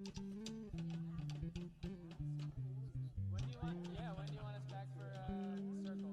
When do you want? Yeah, when do you want us back for circle?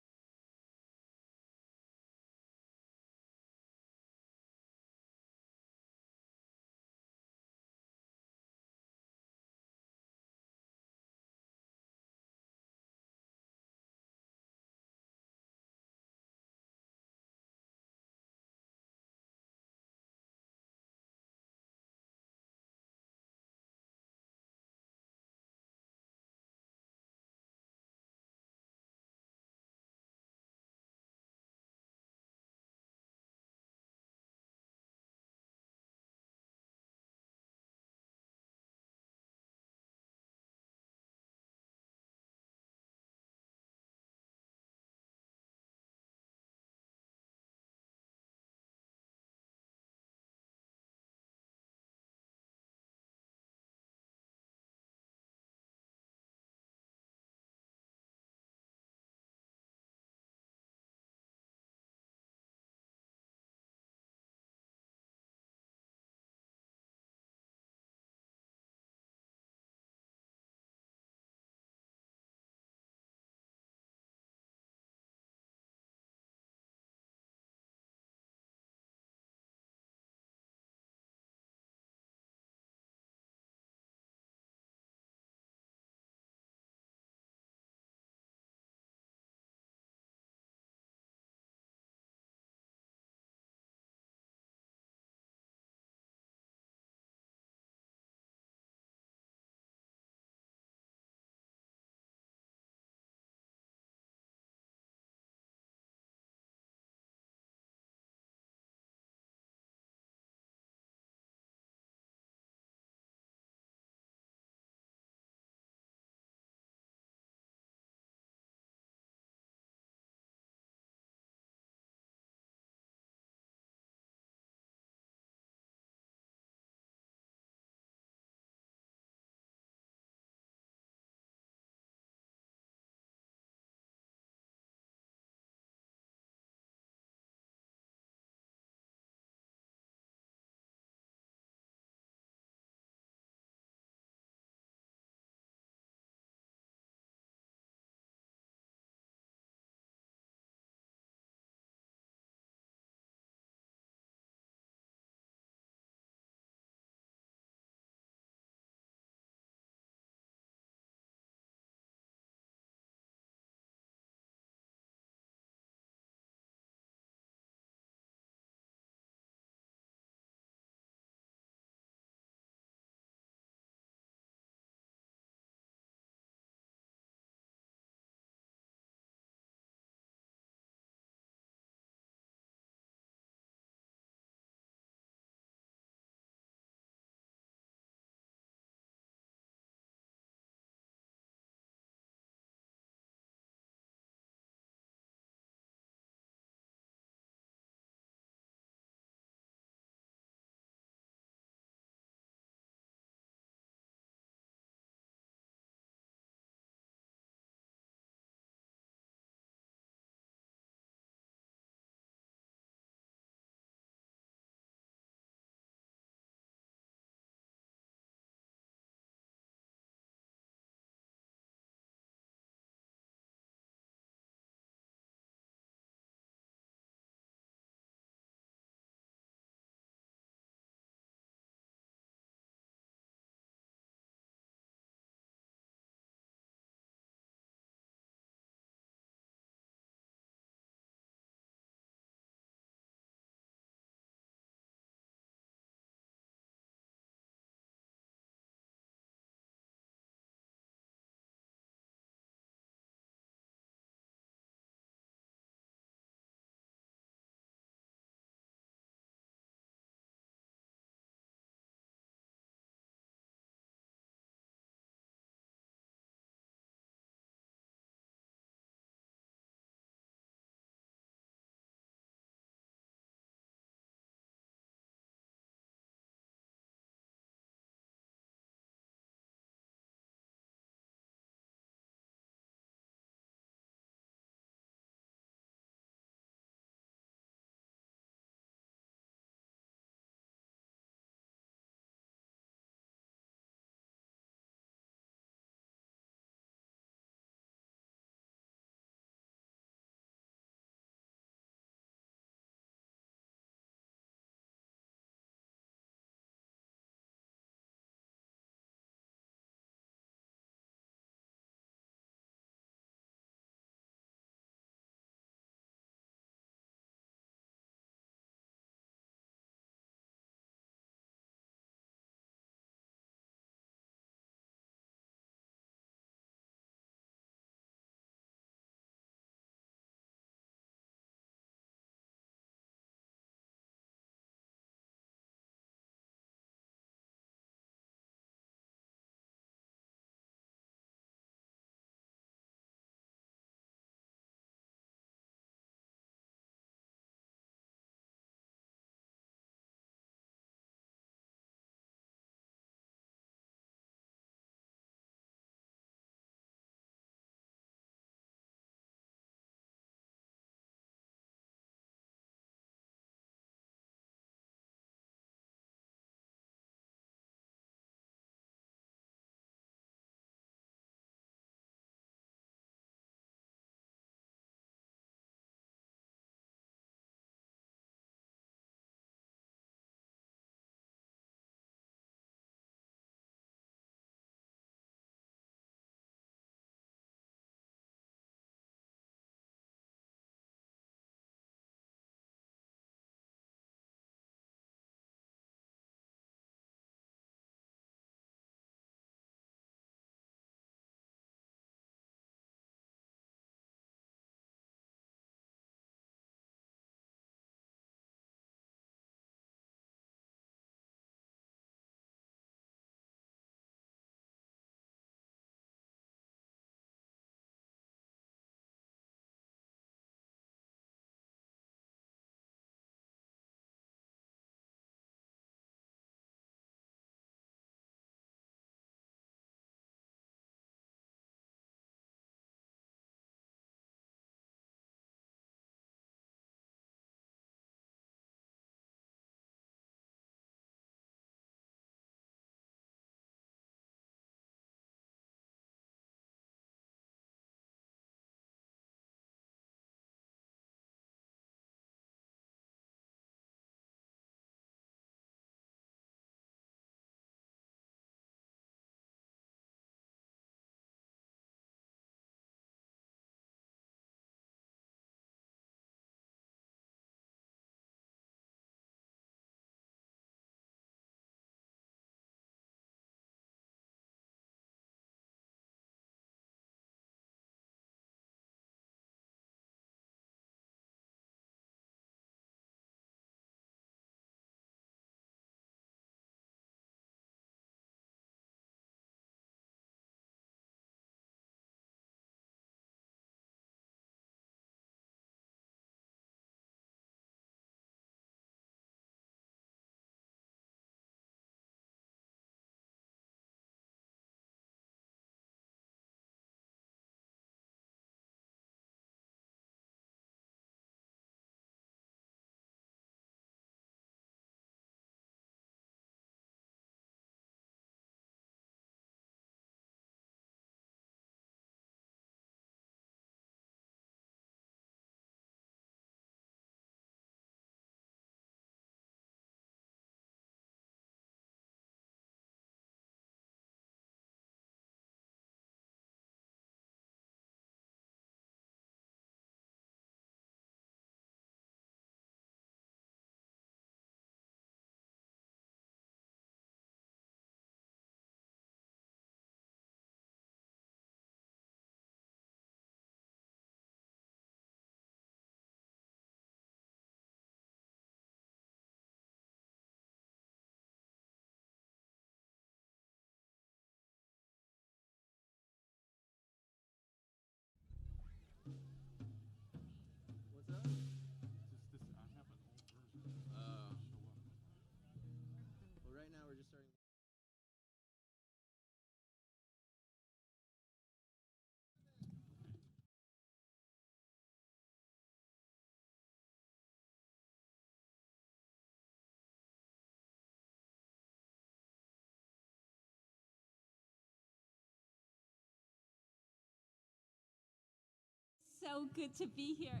so good to be here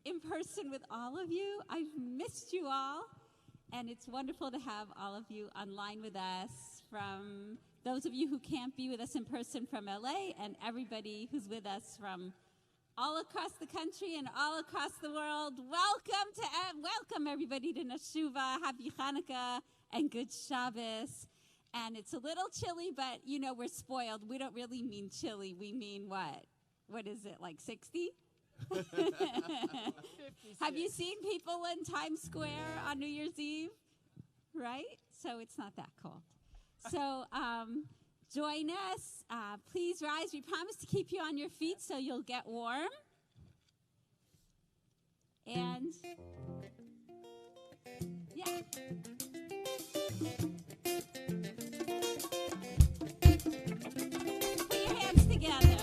in person with all of you. I've missed you all, and it's wonderful to have all of you online with us, from those of you who can't be with us in person from LA, and everybody who's with us from all across the country and all across the world. Welcome everybody to Nashuva. Happy Hanukkah and good Shabbos. And it's a little chilly, but you know, we're spoiled. We don't really mean chilly. We mean what? What is it, like 60? Have you seen people in Times Square on New Year's Eve? Right? So it's not that cold. So join us. Please rise. We promise to keep you on your feet so you'll get warm. And yeah. Put your hands together.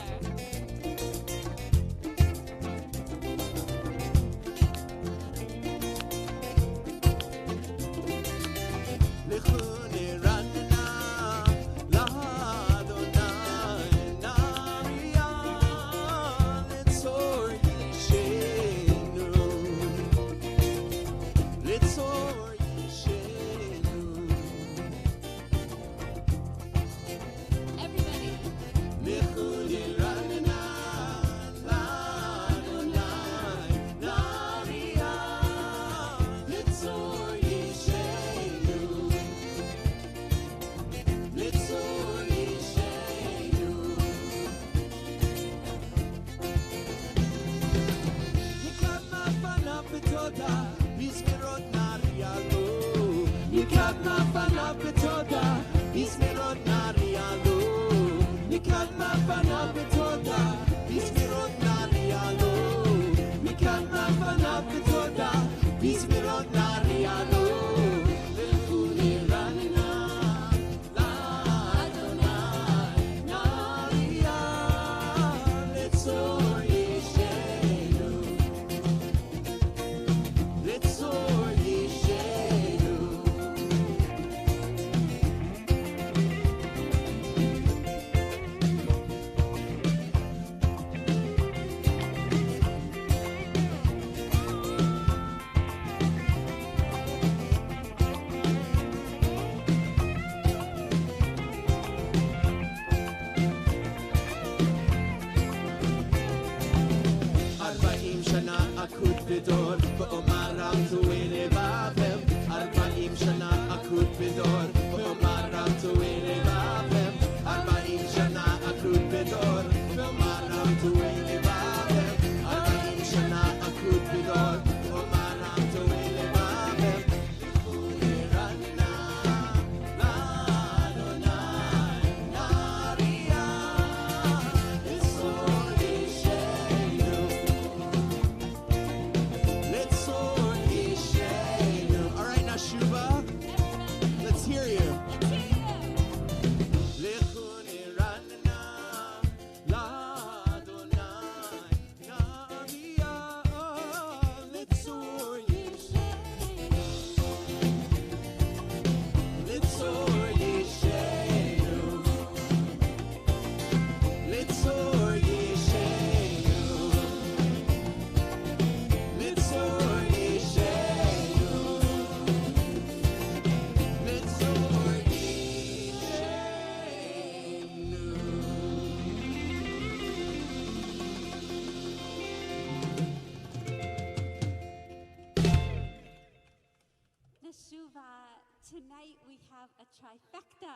Tonight we have a trifecta.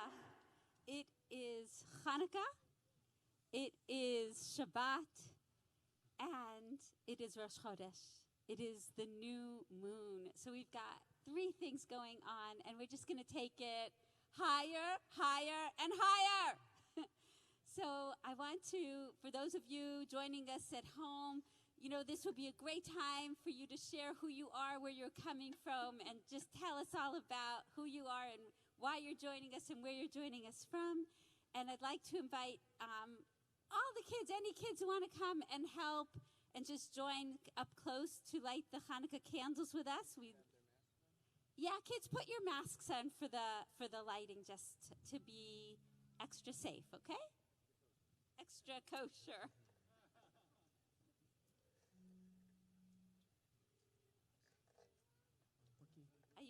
It is Hanukkah, it is Shabbat, and it is Rosh Chodesh. It is the new moon. So we've got three things going on, and we're just going to take it higher, higher, and higher. So I want to, for those of you joining us at home, you know, this would be a great time for you to share who you are, where you're coming from, and just tell us all about who you are and why you're joining us and where you're joining us from. And I'd like to invite all the kids, any kids who want to come and help and just join up close to light the Hanukkah candles with us. Yeah, kids, put your masks on for the lighting, just to be extra safe, okay? Extra kosher.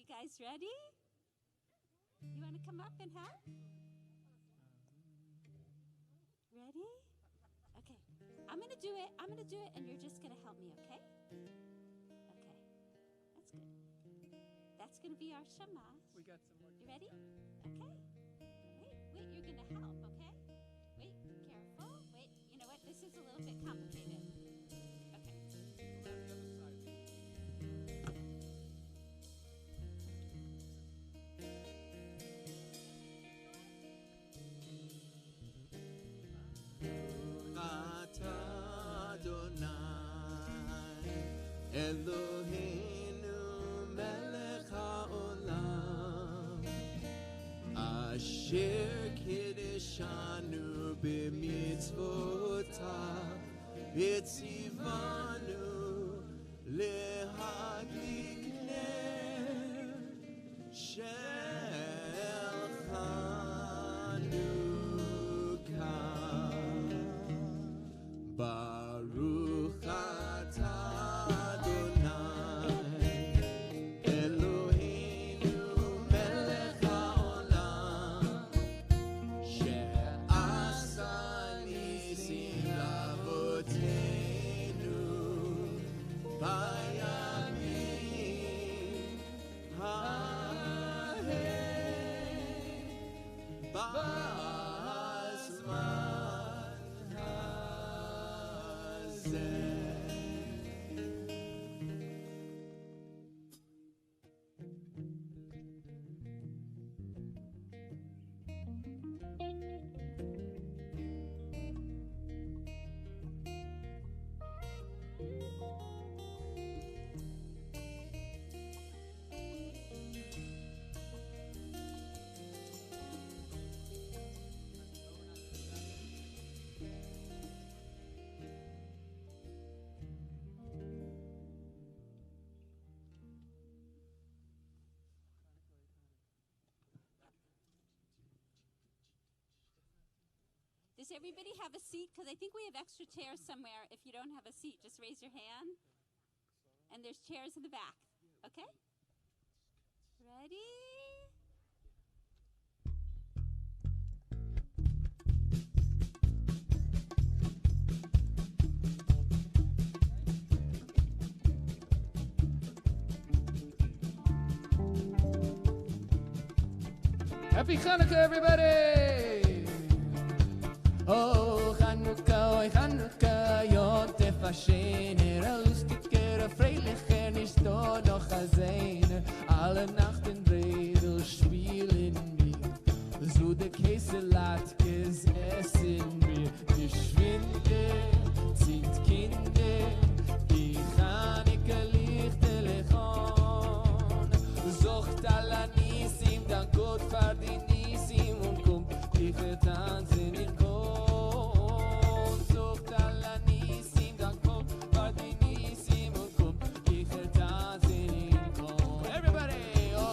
guys ready? You want to come up and help? Ready? Okay. I'm going to do it, and you're just going to help me, okay? Okay. That's good. That's going to be our Shema. We got some more. You ready? Okay. Wait, you're going to help, okay? Wait, careful. Wait, you know what? This is a little bit complicated. Okay. Go around the other side. Eloheinu melech haolam Asher kiddushanu b'mitzvotav v'tzivanu lehadlik ner shel Chanukah Baruch atah Does everybody have a seat? Because I think we have extra chairs somewhere. If you don't have a seat, just raise your hand. And there's chairs in the back. Okay? Ready? Happy Hanukkah, everybody! Oh, Chanukah, Yotef Hashener, a lustige, freilicher, nicht da noch a Sehner, alle Nachten Bredel spielen wir, so der Käselatges essen wir, geschwinde, sind Kinder, die Chanukah lichte lechon, sucht alla Nisim, dank Gott für die Nisim und kommt, ich tanzen in Everybody, oh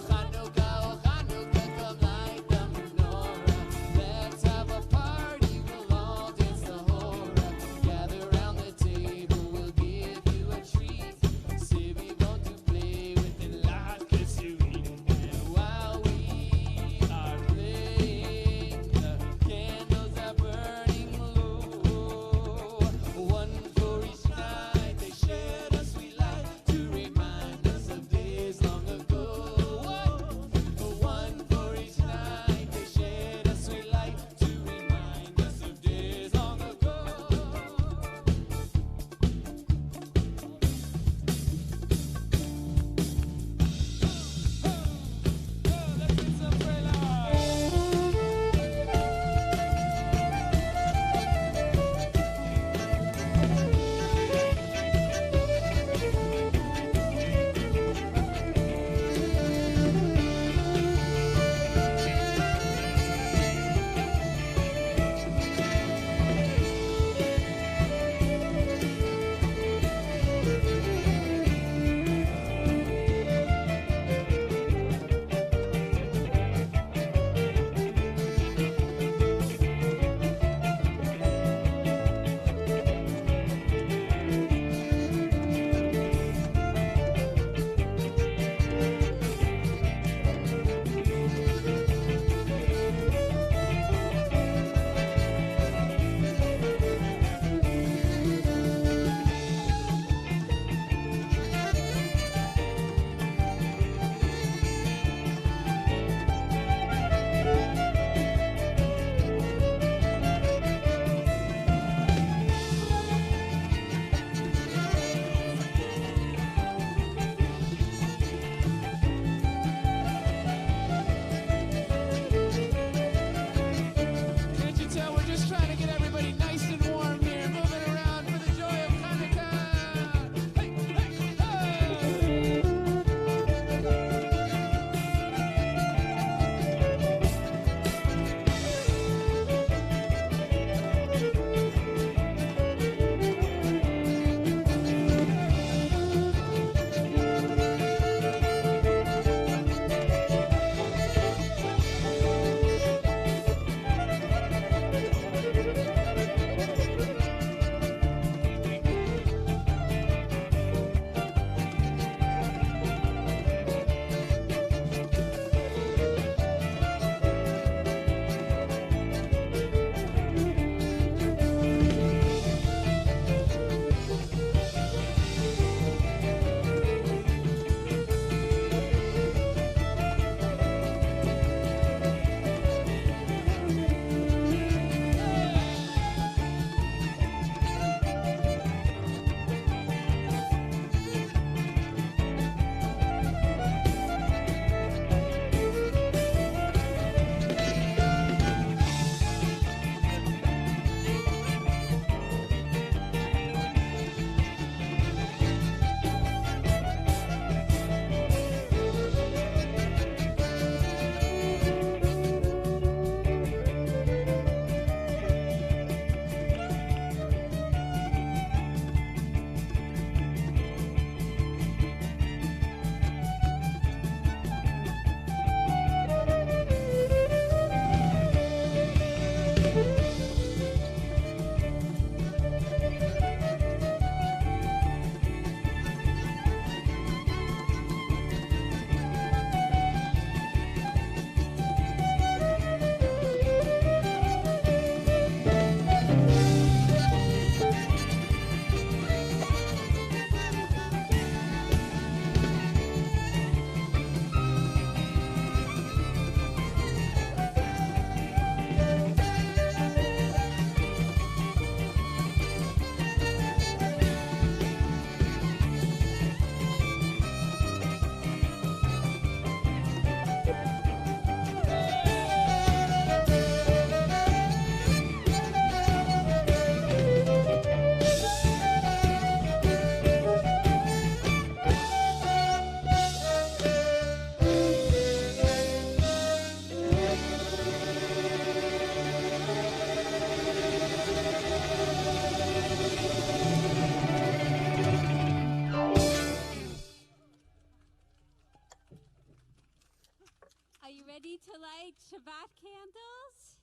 Shabbat candles?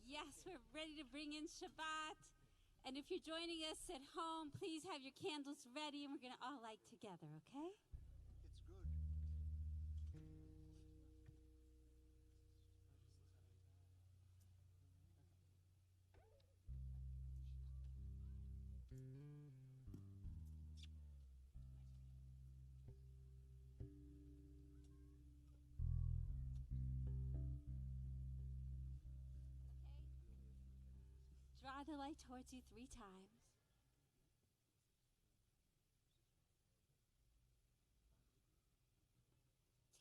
Yes, we're ready to bring in Shabbat. And if you're joining us at home, please have your candles ready and we're going to all light together, okay? It's good. Draw the light towards you 3 times.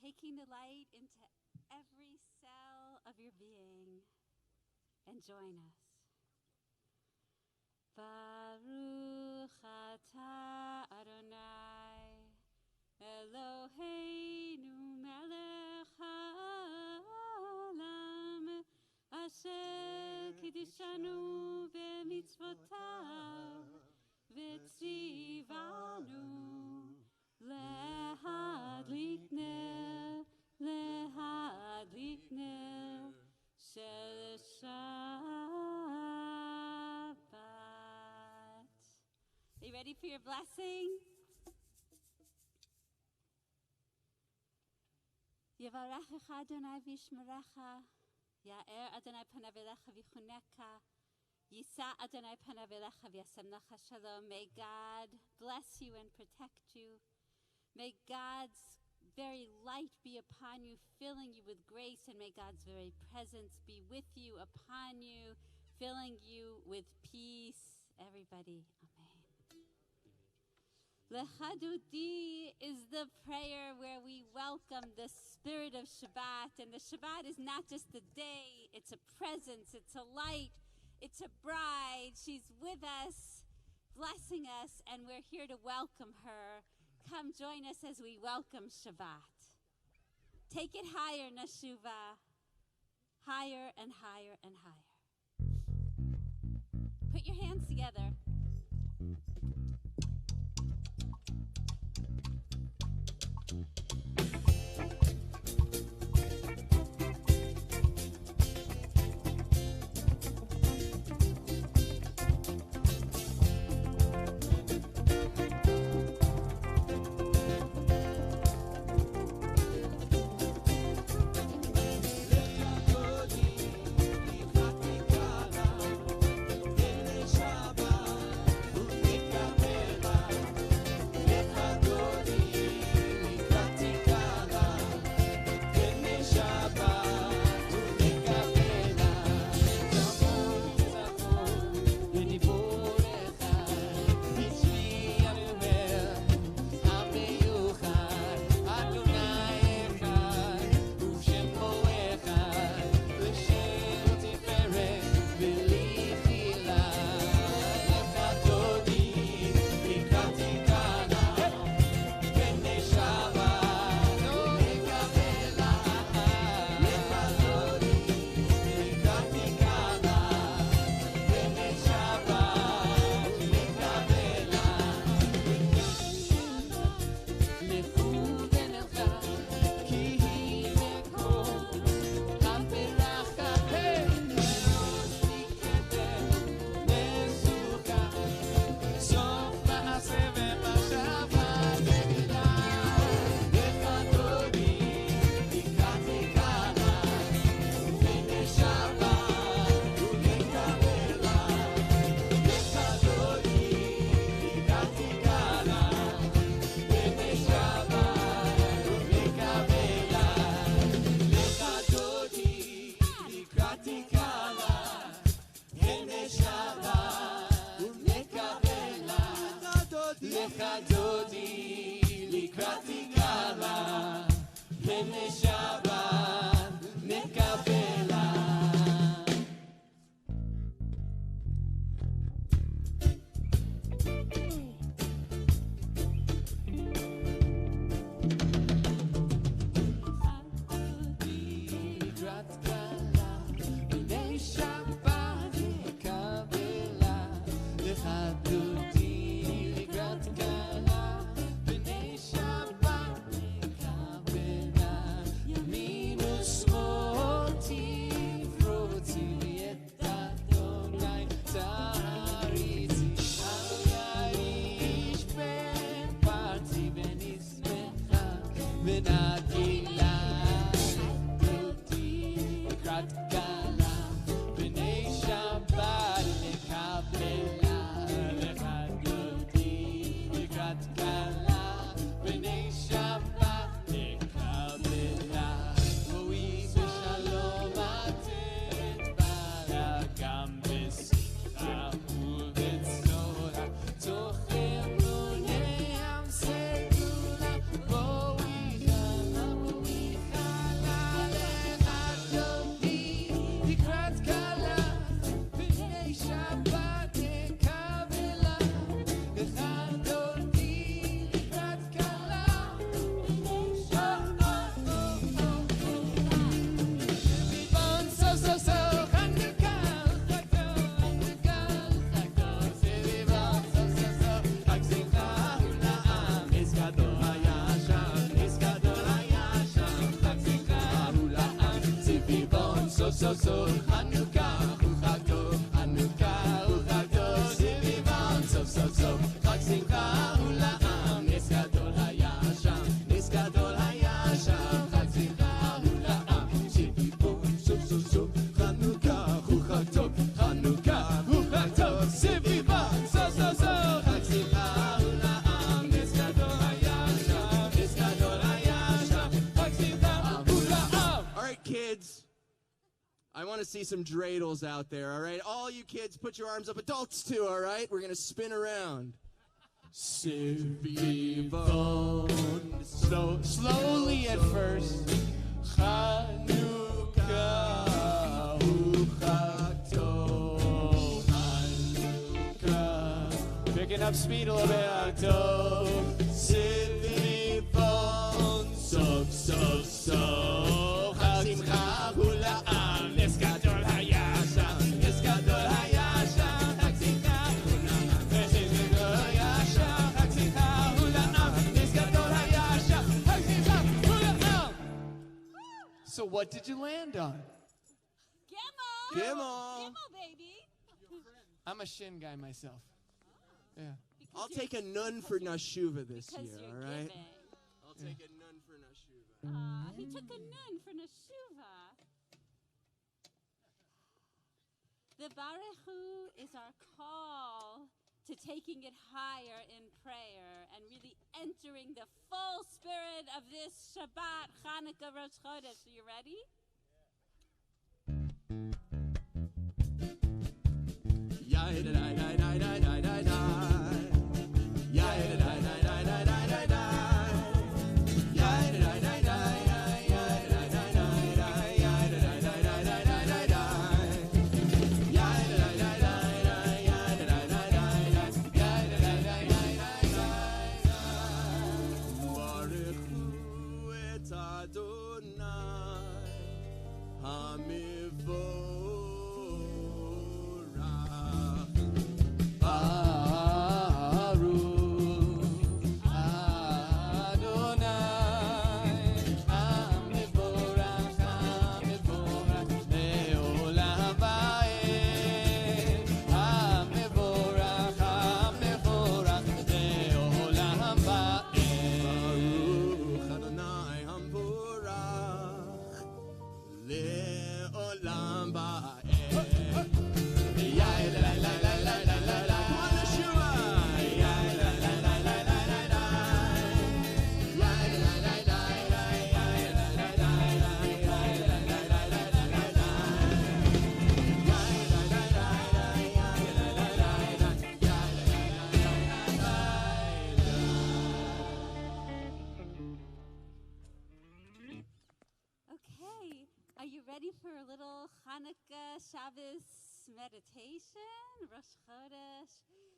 Taking the light into every cell of your being, and join us. Baruch atah Adonai Eloheinu melech haolam asher kiddushanu b'mitzvotav v'tzivanu להדליק נר של שבת. Are you ready for your blessing? יברכך אדוני וישמרך, יאר אדוני פניו אליך ויחונך, יישא אדוני פניו אליך וישם לך שלום. May God bless you and protect you. May God's very light be upon you, filling you with grace, and may God's very presence be with you, upon you, filling you with peace. Everybody, amen. Lechadudi is the prayer where we welcome the spirit of Shabbat, and the Shabbat is not just a day, it's a presence, it's a light, it's a bride. She's with us, blessing us, and we're here to welcome her. Come join us as we welcome Shabbat. Take it higher, Nashuva. Higher and higher and higher. Put your hands together. ימין ושמאל סוף סוף חנוכה הוא חג טוב, חנוכה הוא חג טוב, סביבם סוף סוף סוף חג שמחה הוא לעם, נס גדול היה שם, נס גדול היה שם, חג שמחה הוא לעם, סביבם סוף סוף סוף חנוכה הוא חג טוב, חנוכה הוא חג טוב, סביבם סוף סוף סוף חג שמחה הוא לעם, נס גדול היה שם, נס גדול היה שם, חג שמחה הוא לעם. All right, kids. I want to see some dreidels out there, all right? All you kids, put your arms up. Adults, too, all right? We're going to spin around. Slowly at first. Chanukah hu chag tov. Chanukah. Picking up speed a little bit. Chag tov. Sivivon. Sof, sof, sof. Chag simcha hu la'am. Nes gadol haya sham. Nes gadol haya sham. Chag simcha hu la'am. Nes gadol haya sham. Chag simcha hu la'am. Nes gadol haya sham. Chag simcha hu la'am. So what did you land on? Gimel. Gimel. Gimel, baby. I'm a shin guy myself. Yeah. I'll take a nun for Nashuva this Because year, you're all right? giving. I'll take a nun for Nashuva. He took a nun for Nashuva. The Baruch Hu is our call to taking it higher in prayer and really entering the full spirit of this Shabbat, Hanukkah, Rosh Chodesh. Are you ready? Are you ready for a little Hanukkah Shabbos meditation, Rosh Chodesh?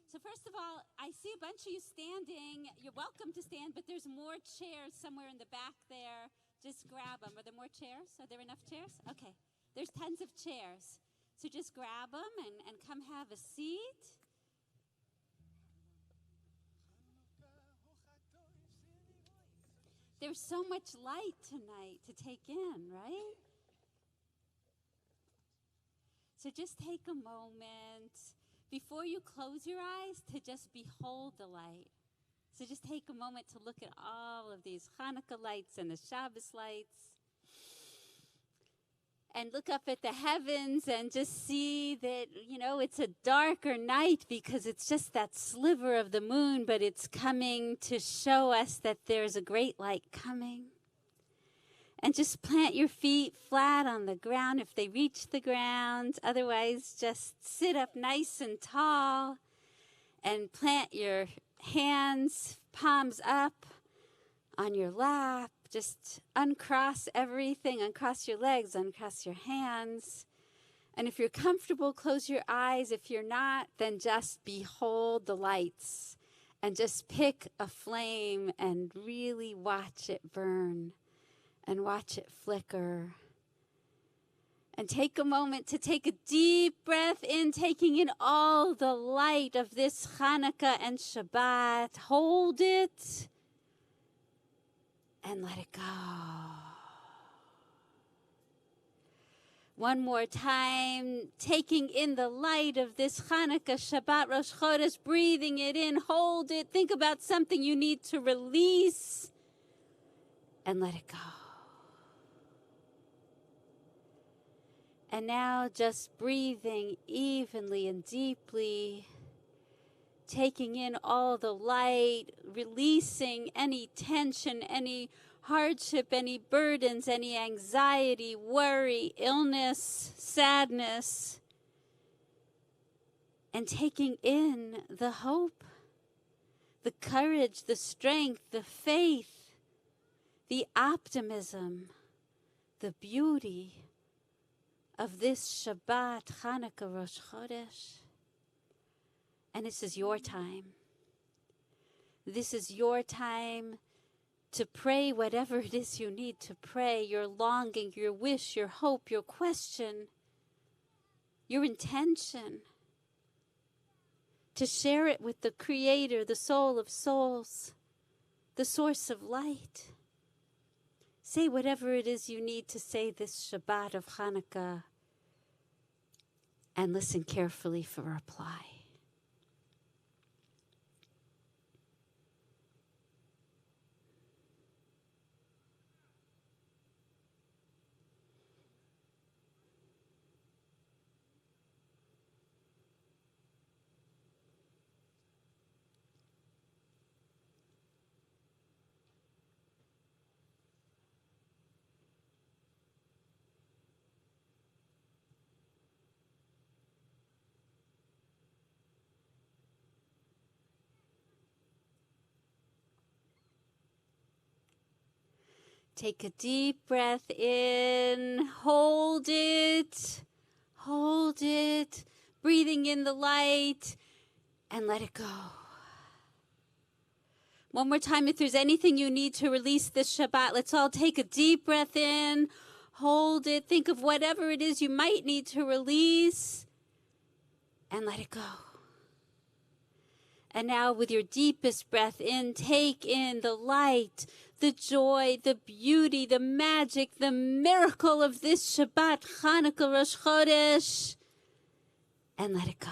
So first of all, I see a bunch of you standing. You're welcome to stand, but there's more chairs somewhere in the back there. Just grab them. Are there more chairs? Are there enough chairs? Okay. There's tons of chairs. So just grab them and come have a seat. There's so much light tonight to take in, right? So just take a moment before you close your eyes to just behold the light. So just take a moment to look at all of these Hanukkah lights and the Shabbos lights. And look up at the heavens and just see that, you know, it's a darker night because it's just that sliver of the moon, but it's coming to show us that there's a great light coming. And just plant your feet flat on the ground if they reach the ground. Otherwise, just sit up nice and tall and plant your hands, palms up on your lap. Just uncross everything, uncross your legs, uncross your hands. And if you're comfortable, close your eyes. If you're not, then just behold the lights and just pick a flame and really watch it burn and watch it flicker. And take a moment to take a deep breath in, taking in all the light of this Hanukkah and Shabbat. Hold it. And let it go. One more time, taking in the light of this Hanukkah, Shabbat, Rosh Chodesh, breathing it in, hold it, think about something you need to release, and let it go. And now just breathing evenly and deeply, taking in all the light, releasing any tension, any hardship, any burdens, any anxiety, worry, illness, sadness, and taking in the hope, the courage, the strength, the faith, the optimism, the beauty of this Shabbat, Hanukkah, Rosh Chodesh. And this is your time. This is your time to pray whatever it is you need to pray, your longing, your wish, your hope, your question, your intention. To share it with the Creator, the Soul of Souls, the Source of Light. Say whatever it is you need to say this Shabbat of Hanukkah, and listen carefully for a reply. Take a deep breath in, hold it, breathing in the light, and let it go. One more time, if there's anything you need to release this Shabbat, let's all take a deep breath in, hold it, think of whatever it is you might need to release, and let it go. And now with your deepest breath in, take in the light, the joy, the beauty, the magic, the miracle of this Shabbat, Hanukkah, Rosh Chodesh, and let it go.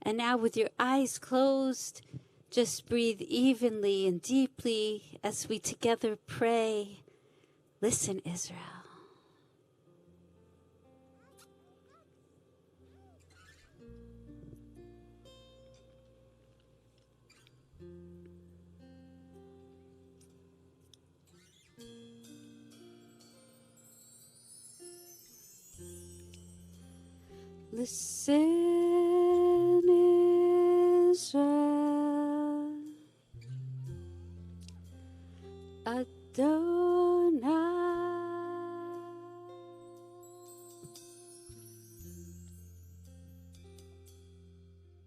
And now with your eyes closed, just breathe evenly and deeply as we together pray. Listen, Israel. Listen, Israel, Adonai,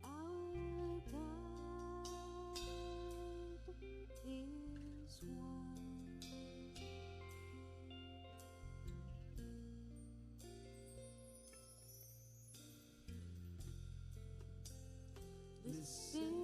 our God is one. Listen,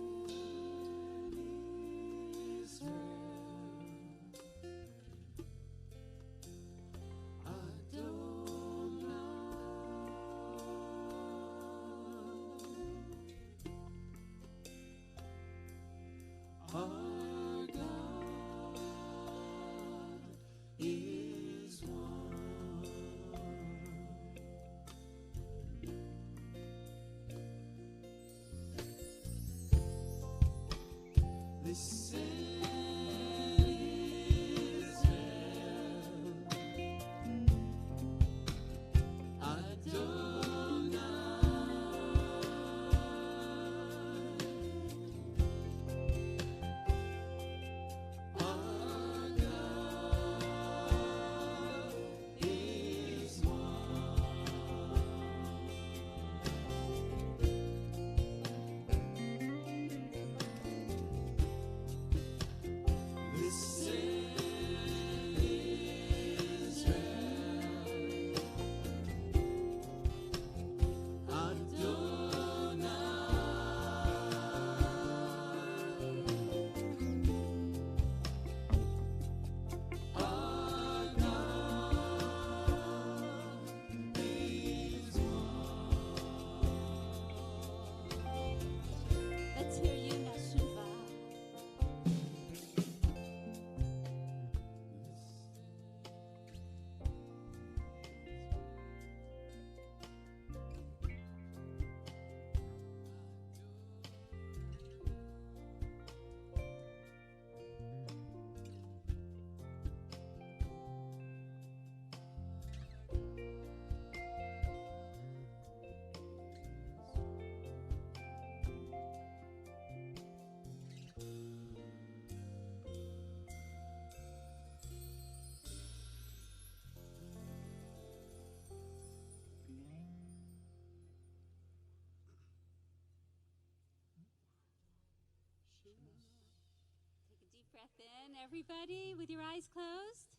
breath in, everybody, with your eyes closed.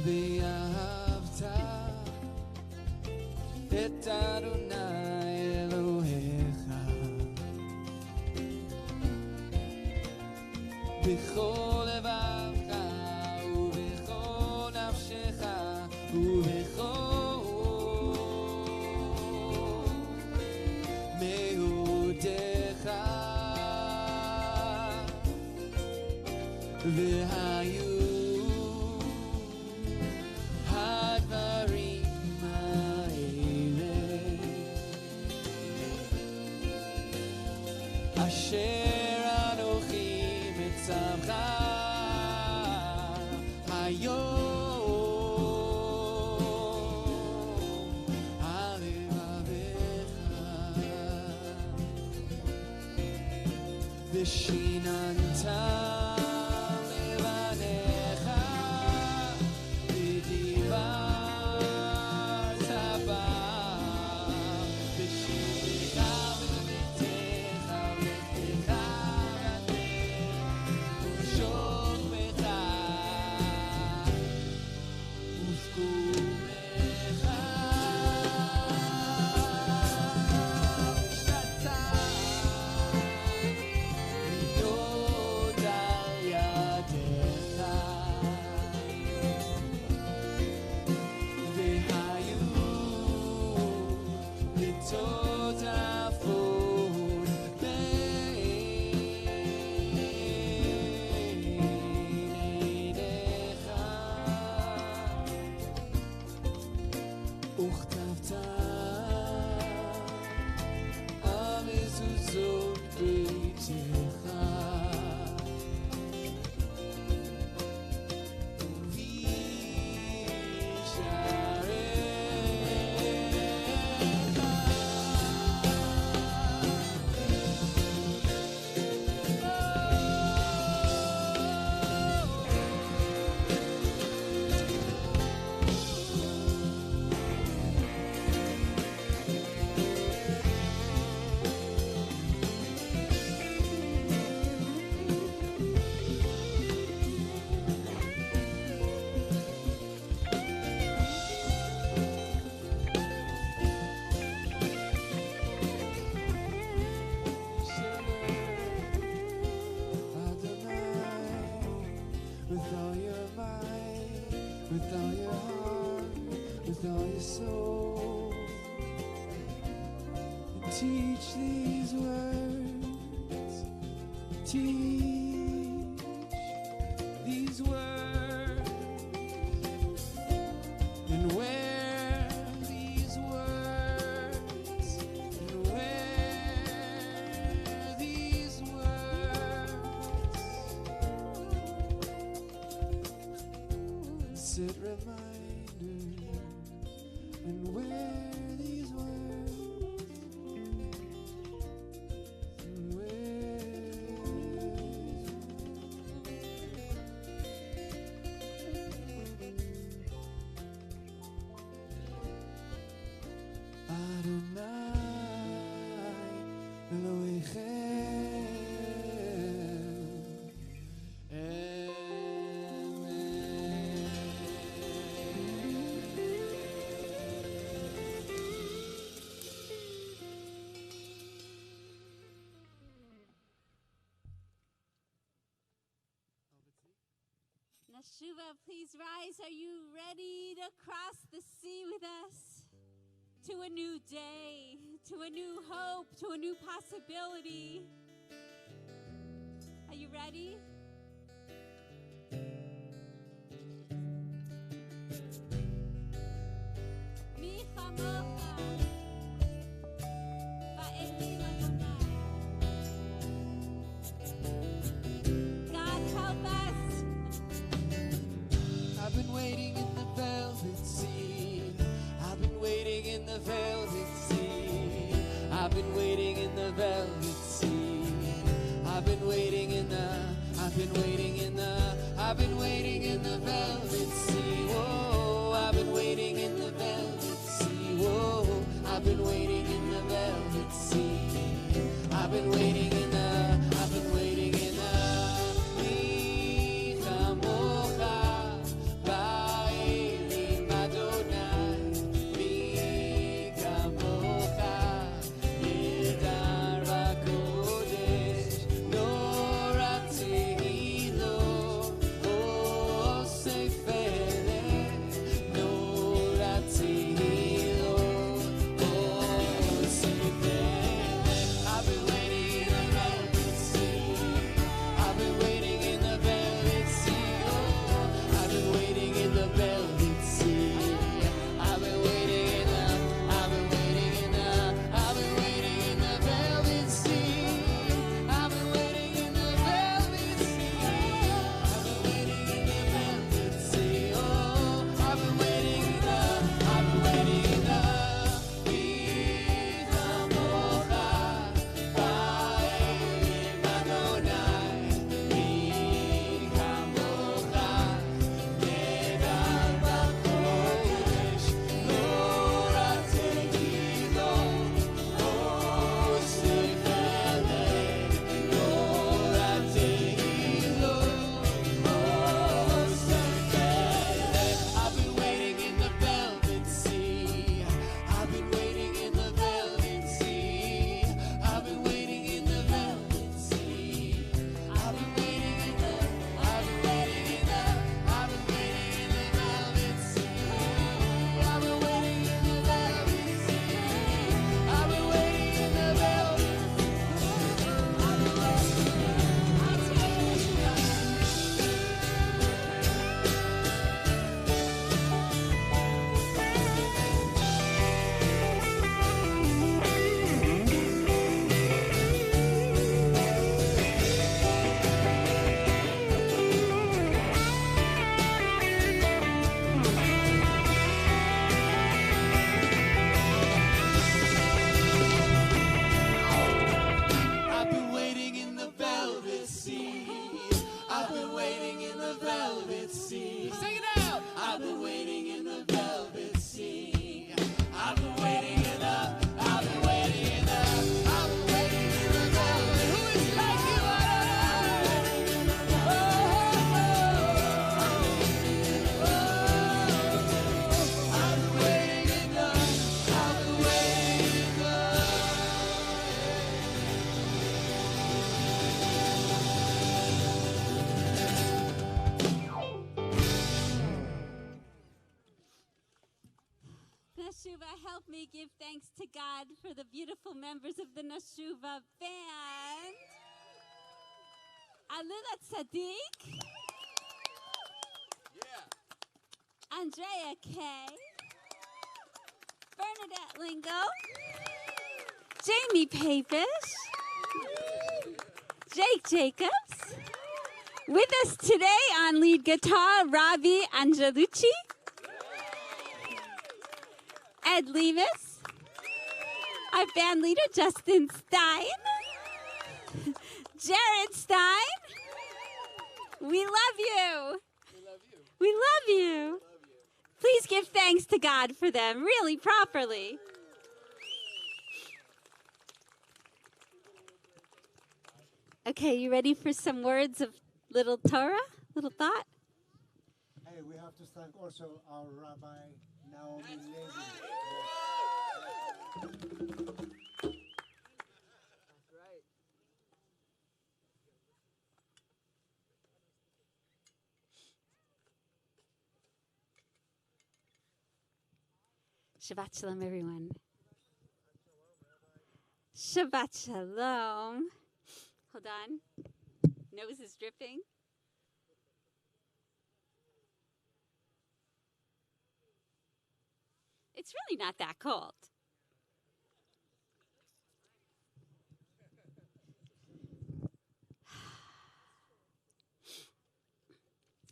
ואהבת את אדוני אלוהיך בכל לבבך ובכל נפשך ובכל מאודך והיו אשר אנוכי מצווך היום על לבבך ושיננת לבניך ודיברת בם בשמך ובביתך ובלכתך ובשוכבך ובקומך ושתה להיות על ידך והיו לטות עפות בין עיניך וכתבת על מזוזות ביתך with all your might, with all your heart, with all your soul. Teach these words, teach these words, and wear these words, and wear these words. Set reminders and wear these words and wear Adonai Elohechem. Amen. Nashuva, please rise. Are you ready to cross the sea with us? To a new day, to a new hope, to a new possibility. Are you ready? Mi chamocha, ba'elim Adonai. God help us. I've been waiting in the velvet sea. I've been waiting in the velvet sea. I've been waiting in the velvet sea. I've been waiting in the, I've been waiting in the, I've been waiting in the velvet sea. Whoa, I've been waiting in the velvet sea. Whoa, I've been waiting in the velvet sea. I've been waiting in the, I've been waiting in the, Mi chamocha, ba'elim Adonai. Mi chamocha, nehedar b'kodesh, nora tehilo, osef eleh, nora tehilo, osef eleh. I've been waiting in the velvet sea. I've been waiting in the velvet sea. Oh, I've been waiting in the velvet sea. I've been waiting in the, I've been waiting in the, I've been waiting in the velvet sea. I've been waiting in the velvet sea. I've been waiting in the velvet sea. Oh, I've been waiting in the, I've been waiting in the, Mi chamocha, ba'elim Adonai. Mi chamocha, nehedar b'kodesh, nora tehilo, osef eleh, nora tehilo, osef eleh. I've been waiting in the velvet sea. I've been waiting in the velvet sea. I've been waiting in the velvet sea. I've been waiting in the, I've been waiting in the, I've been waiting in the velvet sea. I've been waiting in the velvet sea. I've been waiting in the velvet sea. I've been I've been waiting in the velvet sea. I've been waiting in the velvet sea. Sing it out. I've been waiting in the velvet sea. I've been waiting in the, I've been waiting in the, I've been waiting in the velvet. Who is like you? I've been waiting in the, I've been waiting in the. Nashuva, help me give thanks to God for the beautiful members of the Nashuva band. Alila Tzaddik. Andrea Kay. Bernadette Lingo. Jamie Papish. Jake Jacobs. With us today on lead guitar, Rabbi Angelucci. Ed Levis, our band leader, Justin Stein, Jared Stein. We love you. We love you. Please give thanks to God for them, really properly. Okay, you ready for some words of little Torah, little thought? Hey, we have to thank also our Rabbi, Naomi Levy. Shabbat Shalom, everyone. Shabbat Shalom. Hold on. Nose is dripping. It's really not that cold.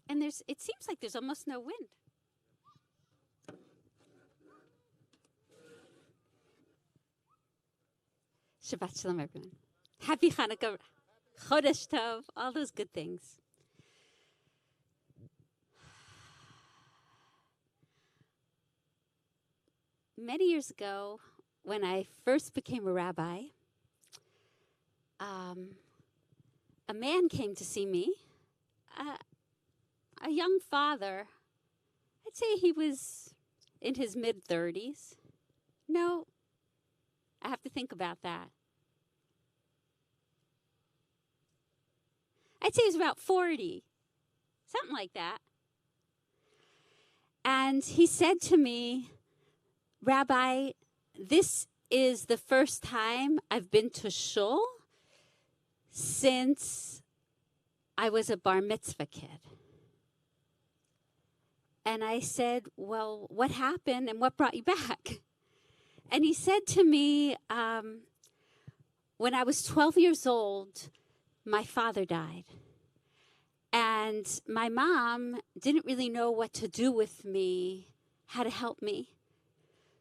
And it seems like there's almost no wind. Shabbat Shalom, everyone. Happy Hanukkah, Chodesh Tov, all those good things. Many years ago, when I first became a rabbi, a man came to see me, a young father. I'd say he was in his mid-30s. No, I have to think about that. I'd say he was about 40, something like that. And he said to me, Rabbi, this is the first time I've been to shul since I was a bar mitzvah kid. And I said, well, what happened and what brought you back? And he said to me, when I was 12 years old, my father died. And my mom didn't really know what to do with me, how to help me.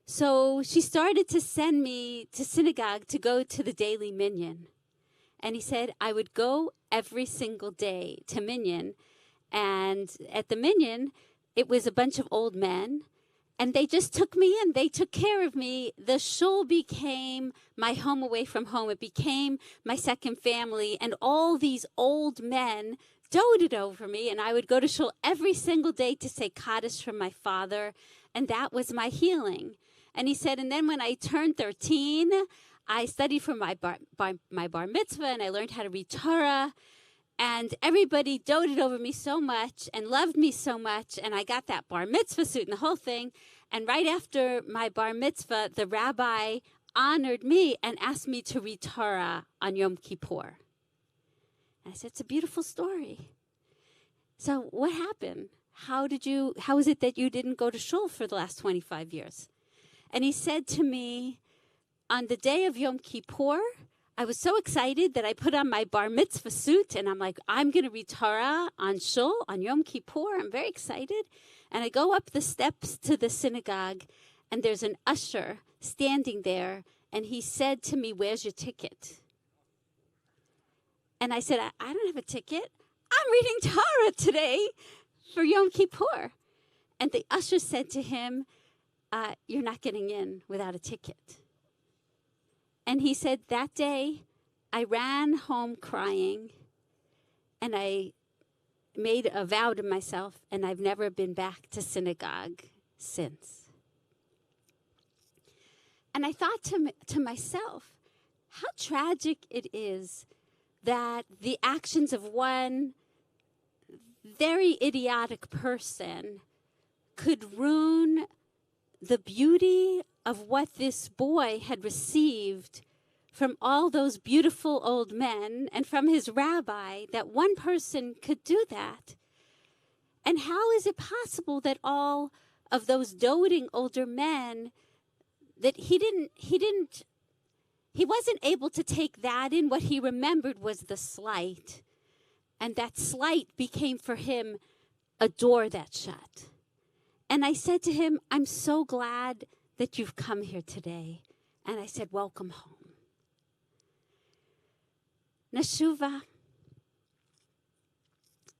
So she started to send me to synagogue to go to the daily minyan. And he said I would go every single day to minyan. And at the minyan, it was a bunch of old men. And they just took me in. They took care of me. The shul became my home away from home. It became my second family. And all these old men doted over me. And I would go to shul every single day to say Kaddish for my father. And that was my healing. And he said, and then when I turned 13, I studied for my bar mitzvah, and I learned how to read Torah. And everybody doted over me so much and loved me so much. And I got that bar mitzvah suit and the whole thing. And right after my bar mitzvah, the rabbi honored me and asked me to read Torah on Yom Kippur. And I said, it's a beautiful story. So what happened? How is it that you didn't go to shul for the last 25 years? And he said to me, on the day of Yom Kippur, I was so excited that I put on my bar mitzvah suit, and I'm like, I'm going to read Torah on shul, on Yom Kippur. I'm very excited. And I go up the steps to the synagogue, and there's an usher standing there, and he said to me, where's your ticket? And I said, I don't have a ticket. I'm reading Torah today for Yom Kippur. And the usher said to him, you're not getting in without a ticket. And he said, that day, I ran home crying, and I made a vow to myself, and I've never been back to synagogue since. And I thought to myself, how tragic it is that the actions of one very idiotic person could ruin the beauty of what this boy had received from all those beautiful old men and from his rabbi, that one person could do that. And how is it possible that all of those doting older men, that he wasn't able to take that in? What he remembered was the slight. And that slight became for him a door that shut. And I said to him, I'm so glad that you've come here today. And I said, welcome home. Nashuva,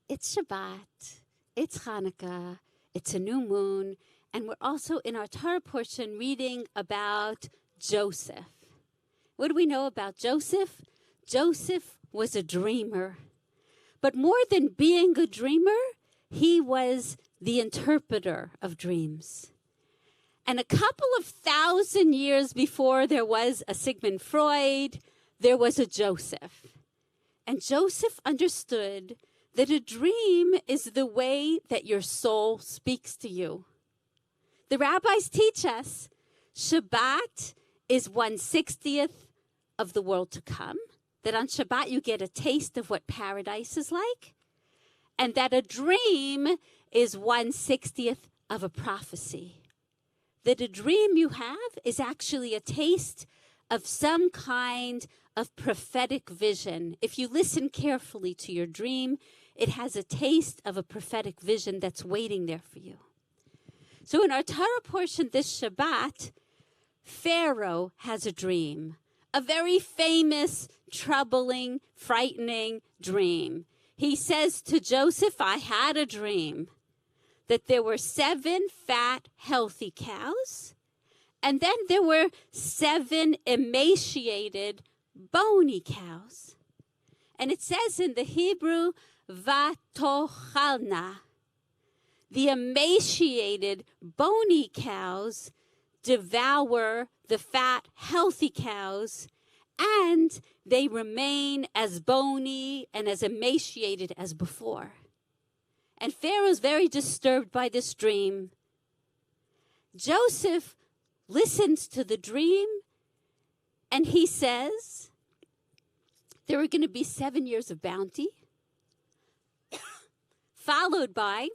it's Shabbat, it's Hanukkah, it's a new moon, and we're also in our Torah portion reading about Joseph. What do we know about Joseph? Joseph was a dreamer. But more than being a dreamer, he was the interpreter of dreams. And a couple of 1,000 years before there was a Sigmund Freud, there was a Joseph. And Joseph understood that a dream is the way that your soul speaks to you. The rabbis teach us Shabbat is 1/60th of the world to come. That on Shabbat you get a taste of what paradise is like. And that a dream is 1/60th of a prophecy. That a dream you have is actually a taste of some kind of prophetic vision. If you listen carefully to your dream, it has a taste of a prophetic vision that's waiting there for you. So in our Torah portion this Shabbat, Pharaoh has a dream, a very famous, troubling, frightening dream. He says to Joseph, I had a dream that there were 7 fat, healthy cows, and then there were 7 emaciated, bony cows. And it says in the Hebrew, Vatochalna. The emaciated, bony cows devour the fat, healthy cows, and they remain as bony and as emaciated as before. And Pharaoh's very disturbed by this dream. Joseph listens to the dream, and he says there are going to be 7 years of bounty, followed by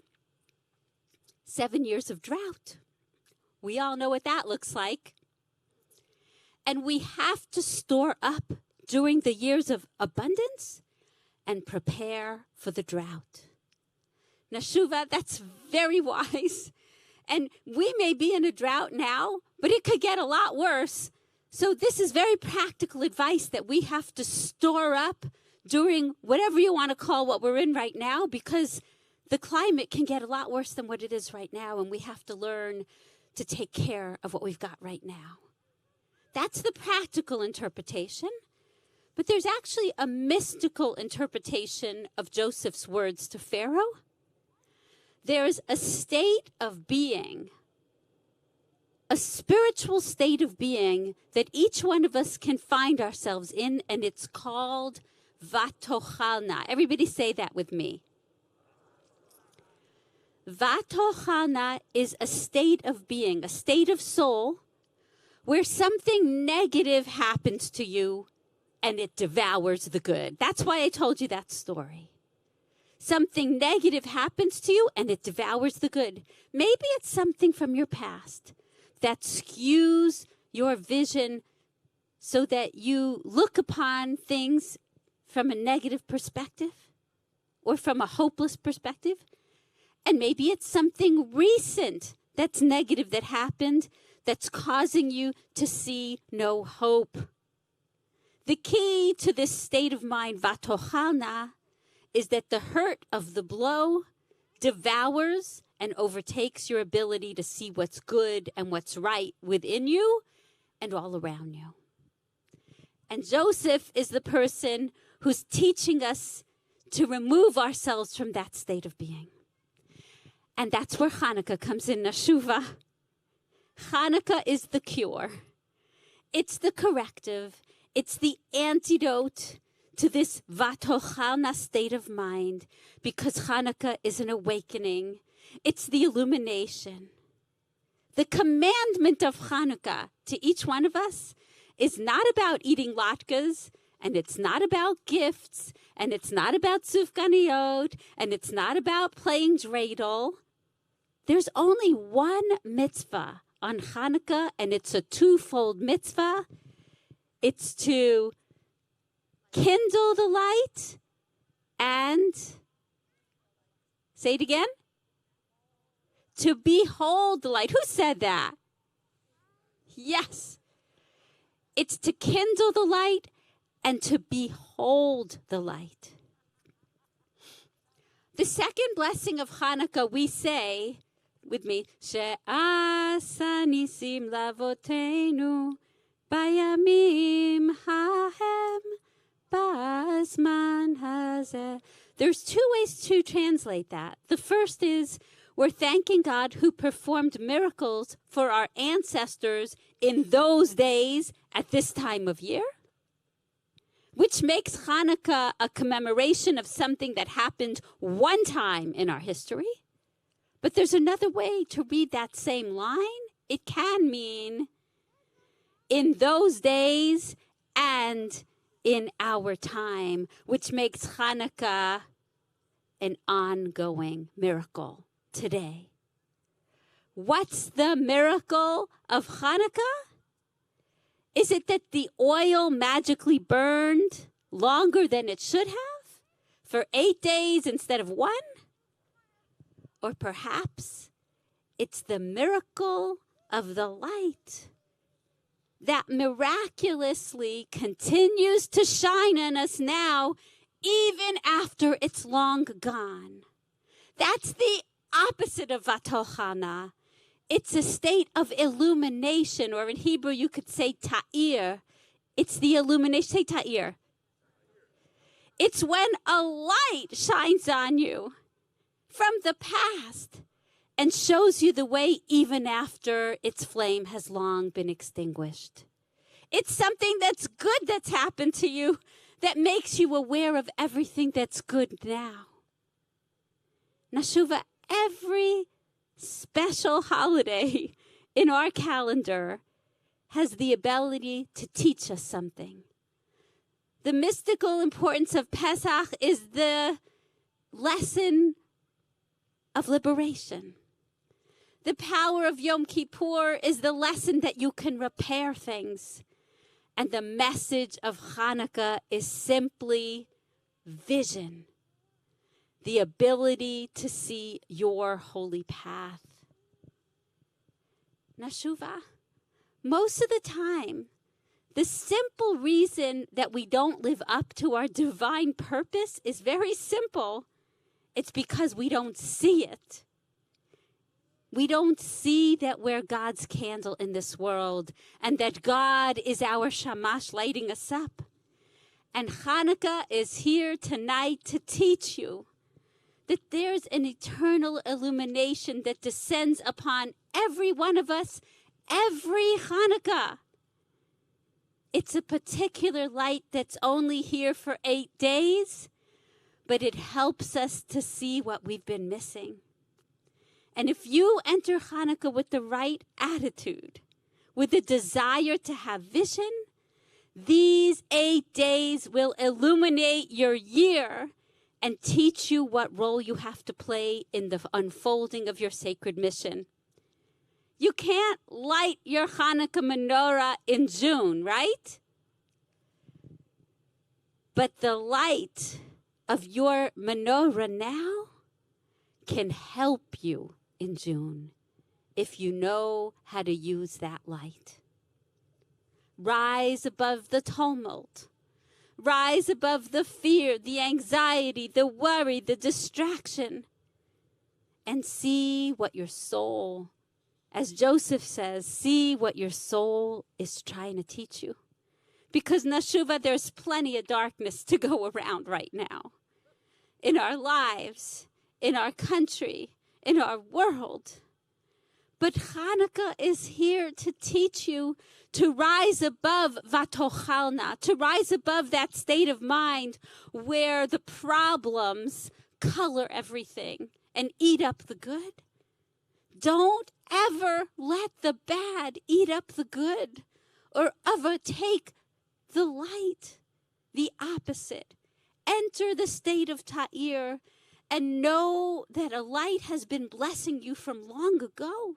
7 years of drought. We all know what that looks like. And we have to store up during the years of abundance and prepare for the drought. Nashuva, that's very wise. And we may be in a drought now, but it could get a lot worse. So this is very practical advice that we have to store up during whatever you want to call what we're in right now, because the climate can get a lot worse than what it is right now, and we have to learn to take care of what we've got right now. That's the practical interpretation. But there's actually a mystical interpretation of Joseph's words to Pharaoh. There's a state of being, a spiritual state of being that each one of us can find ourselves in, and it's called Vatochalna. Everybody say that with me. Vatochalna is a state of being, a state of soul, where something negative happens to you and it devours the good. That's why I told you that story. Something negative happens to you and it devours the good. Maybe it's something from your past that skews your vision so that you look upon things from a negative perspective or from a hopeless perspective. And maybe it's something recent that's negative that happened that's causing you to see no hope. The key to this state of mind, Vatochalna, is that the hurt of the blow devours and overtakes your ability to see what's good and what's right within you and all around you. And Joseph is the person who's teaching us to remove ourselves from that state of being. And that's where Hanukkah comes in, Nashuva. Hanukkah is the cure. It's the corrective. It's the antidote to this Vatochalna state of mind, because Hanukkah is an awakening. It's the illumination. The commandment of Hanukkah to each one of us is not about eating latkes, and it's not about gifts, and it's not about sufganiyot, and it's not about playing dreidel. There's only one mitzvah on Hanukkah, and it's a twofold mitzvah. It's to kindle the light and, say it again, to behold the light. Who said that? Yes. It's to kindle the light and to behold the light. The second blessing of Hanukkah, we say, with me, She'asa nisim lavotenu bayamim hahem basman hazeh. There's 2 ways to translate that. The first is, we're thanking God who performed miracles for our ancestors in those days at this time of year, which makes Hanukkah a commemoration of something that happened one time in our history. But there's another way to read that same line. It can mean in those days and in our time, which makes Hanukkah an ongoing miracle today. What's the miracle of Hanukkah? Is it that the oil magically burned longer than it should have for 8 days instead of 1? Or perhaps it's the miracle of the light that miraculously continues to shine on us now, even after it's long gone. That's the opposite of Vatochana. It's a state of illumination, or in Hebrew you could say ta'ir. It's the illumination. Say ta'ir. It's when a light shines on you from the past and shows you the way even after its flame has long been extinguished. It's something that's good that's happened to you that makes you aware of everything that's good now. Nashuva, every special holiday in our calendar has the ability to teach us something. The mystical importance of Pesach is the lesson of liberation. The power of Yom Kippur is the lesson that you can repair things. And the message of Hanukkah is simply vision. The ability to see your holy path. Nashuva, most of the time, the simple reason that we don't live up to our divine purpose is very simple. It's because we don't see it. We don't see that we're God's candle in this world and that God is our shamash lighting us up. And Hanukkah is here tonight to teach you that there's an eternal illumination that descends upon every one of us every Hanukkah. It's a particular light that's only here for 8 days, but it helps us to see what we've been missing. And if you enter Hanukkah with the right attitude, with a desire to have vision, these 8 days will illuminate your year and teach you what role you have to play in the unfolding of your sacred mission. You can't light your Hanukkah menorah in June, right? But the light of your menorah now can help you in June if you know how to use that light. Rise above the tumult. Rise above the fear, the anxiety, the worry, the distraction, and see what your soul, as Joseph says, see what your soul is trying to teach you. Because Nashuva, there's plenty of darkness to go around right now. In our lives, in our country, in our world. But Hanukkah is here to teach you to rise above Vatochalna, to rise above that state of mind where the problems color everything and eat up the good. Don't ever let the bad eat up the good or overtake the light, the opposite. Enter the state of Ta'ir and know that a light has been blessing you from long ago,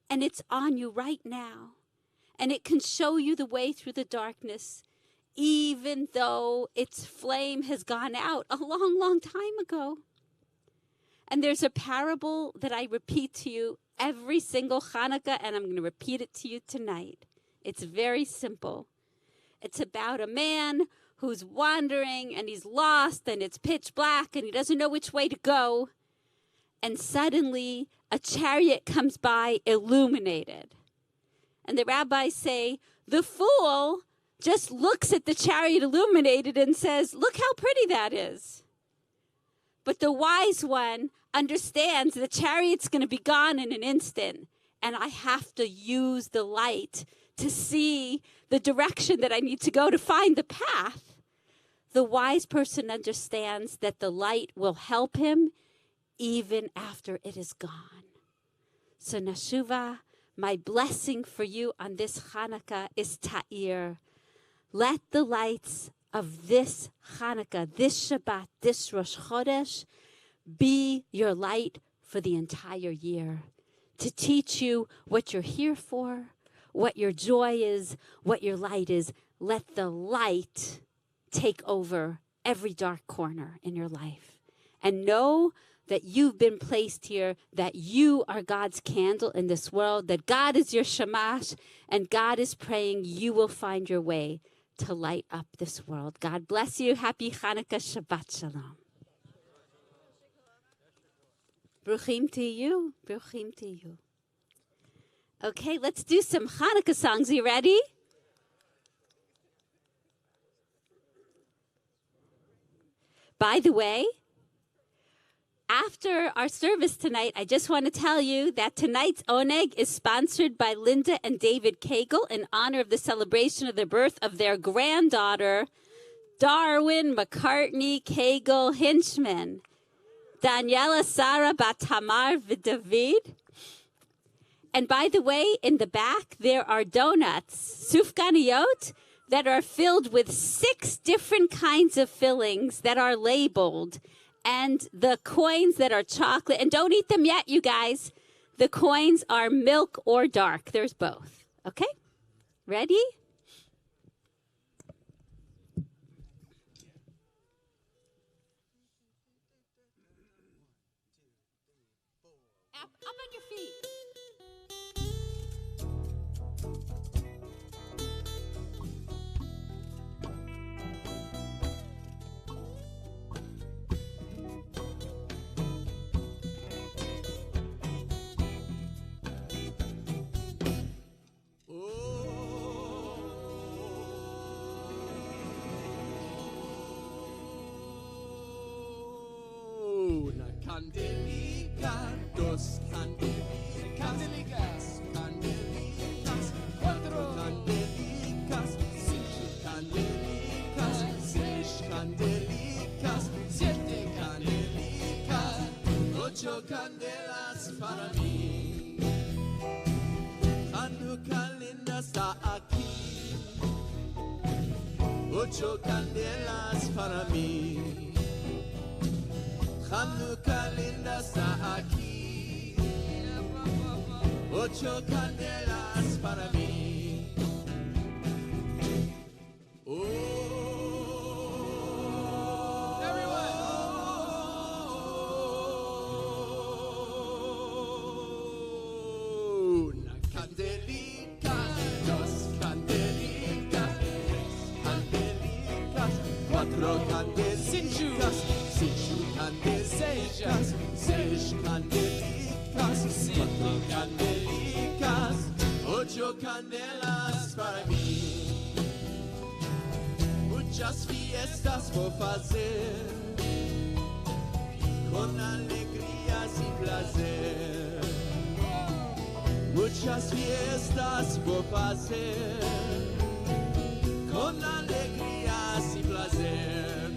and it's on you right now. And it can show you the way through the darkness, even though its flame has gone out a long, long time ago. And there's a parable that I repeat to you every single Hanukkah, and I'm going to repeat it to you tonight. It's very simple. It's about a man who's wandering, and he's lost, and it's pitch black, and he doesn't know which way to go. And suddenly, a chariot comes by illuminated. And the rabbis say, the fool just looks at the chariot illuminated and says, look how pretty that is. But the wise one understands the chariot's going to be gone in an instant, and I have to use the light to see the direction that I need to go to find the path. The wise person understands that the light will help him even after it is gone. So Nashuva, My blessing for you on this Hanukkah is Ta'ir. Let the lights of this Hanukkah, this Shabbat, this Rosh Chodesh, be your light for the entire year, to teach you what you're here for, what your joy is, what your light is. Let the light take over every dark corner in your life. And know that you've been placed here, that you are God's candle in this world, that God is your shamash, and God is praying you will find your way to light up this world. God bless you. Happy Hanukkah. Shabbat Shalom. Bruchim to you. Bruchim to you. Okay, let's do some Hanukkah songs. Are you ready? By the way, after our service tonight, I just want to tell you that tonight's Oneg is sponsored by Linda and David Cagle in honor of the celebration of the birth of their granddaughter, Darwin McCartney Cagle Hinchman, Daniela Sarah Batamar David. And by the way, in the back, there are donuts, sufganiyot, that are filled with 6 different kinds of fillings that are labeled. And the coins that are chocolate, and don't eat them yet, you guys. The coins are milk or dark. There's both. Okay? Ready? Up on your feet. Candelica, dos candelicas, candelicas, cuatro candelicas, 5 candelicas, 6 candelicas, 7 candelicas, 8 candelas para mí. Hanukkah linda está aquí, 8 candelas para mí. Hanukkah linda está aquí, 8 candelas para mí. Oh, everyone. Una candelica, 2 candelicas, 3 candelicas, 4 candelicas, 5 candelicas, 6 candelicas, 7 candelicas, 8 candelas para mí. Muchas fiestas vou fazer, com alegrias e prazer. Muchas fiestas vou fazer, com alegrias e prazer.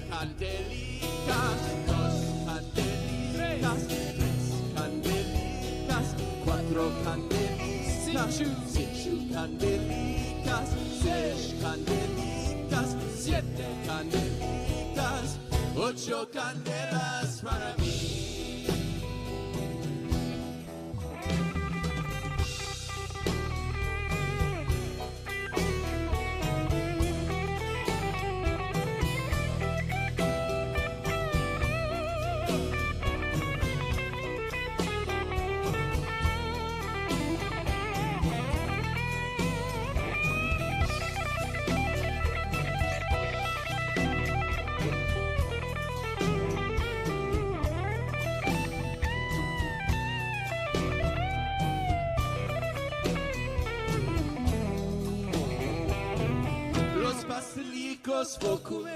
Candelicas, 2 candelicas, 3 candelicas, 4 candelicas, 5 candelicas, 6 candelicas, 7 candelicas, 8 candelas para mí. Pastelicos vou comer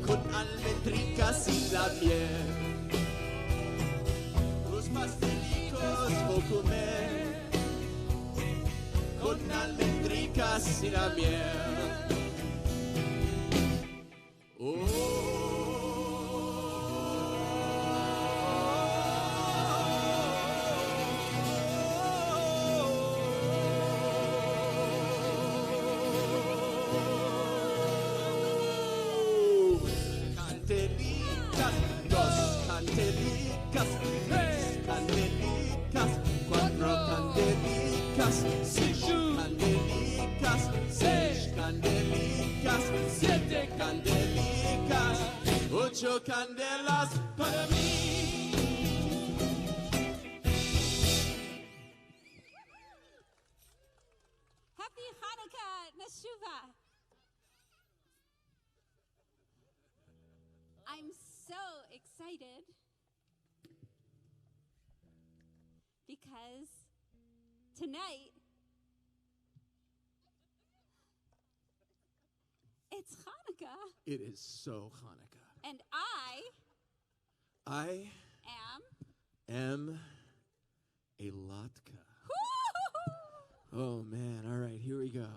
con almendricas y la miel. Los pastelicos vou comer con almendricas y la miel. candelas, 7 candelicas, 8 candelas para mí. Happy Hanukkah, Nashuva. I'm so excited because tonight it's Hanukkah It is so Hanukkah. and I I am am a latke. Oh man, all right, here we go.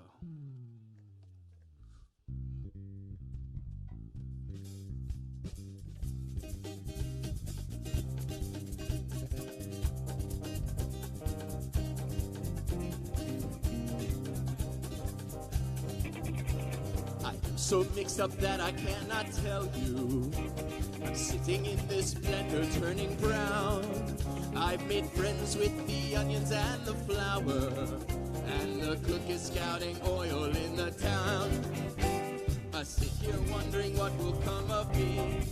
I am so mixed up that I cannot tell you. I'm sitting in this blender turning brown. I've made friends with the onions and the flour, and the cook is scouting oil in the town. I sit here wondering what will come of me,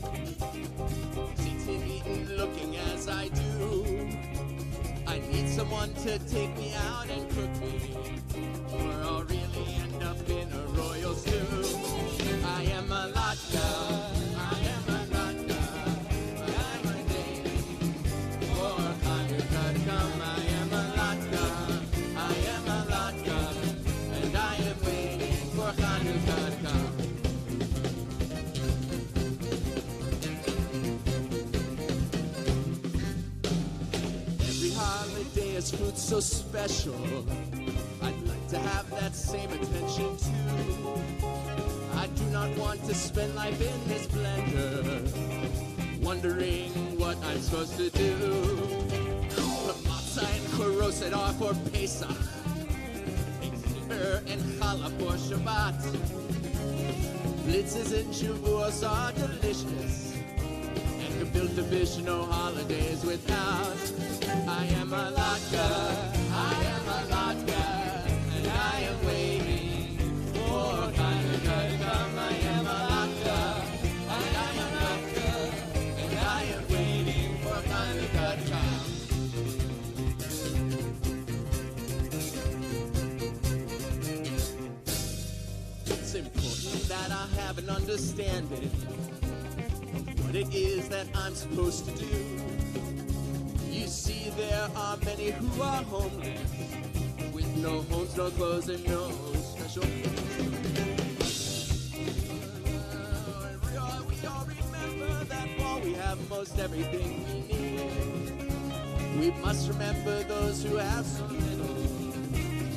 sitting eating looking as I do. I need someone to take me out and cook me, or I'll really end up in a royal stew. I am a latke, I am a latke, I am a waiting for Hanukkah to come. I am a latke, I am a latke, and I am waiting for Hanukkah to come. Every holiday has food so special. I'd like to have that same attention too. I do not want to spend life in this blender, wondering what I'm supposed to do. Put matzah and chorosed are for Pesach, Easter and challah for Shabbat. Blitzes and shavuos are delicious, and gefilte fish no holidays without. I am a latke, I am a latke, and I am waiting for Hanukkah to come. I am a latke, and I am latke, and I am waiting for Hanukkah to come. It's important that I have an understanding of what it is that I'm supposed to do. You see, there are many who are homeless, with no homes, no clothes, and no special we all remember that while we have most everything we need, we must remember those who have so little.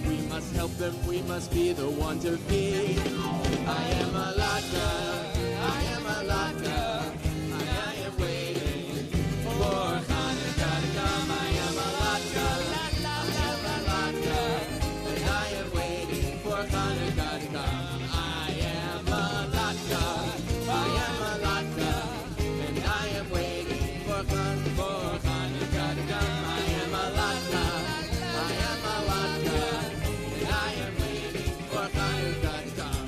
We must help them, we must be the one to feed. I am a latke, I am a latke, and I am waiting for Hanukkah to come. I am a latke, I am a latke, and I am waiting for Hanukkah to come. I am a latke, I am a latke, and I am waiting for Hanukkah to come. I am a latke, I am a latke, and I am waiting for Hanukkah to come.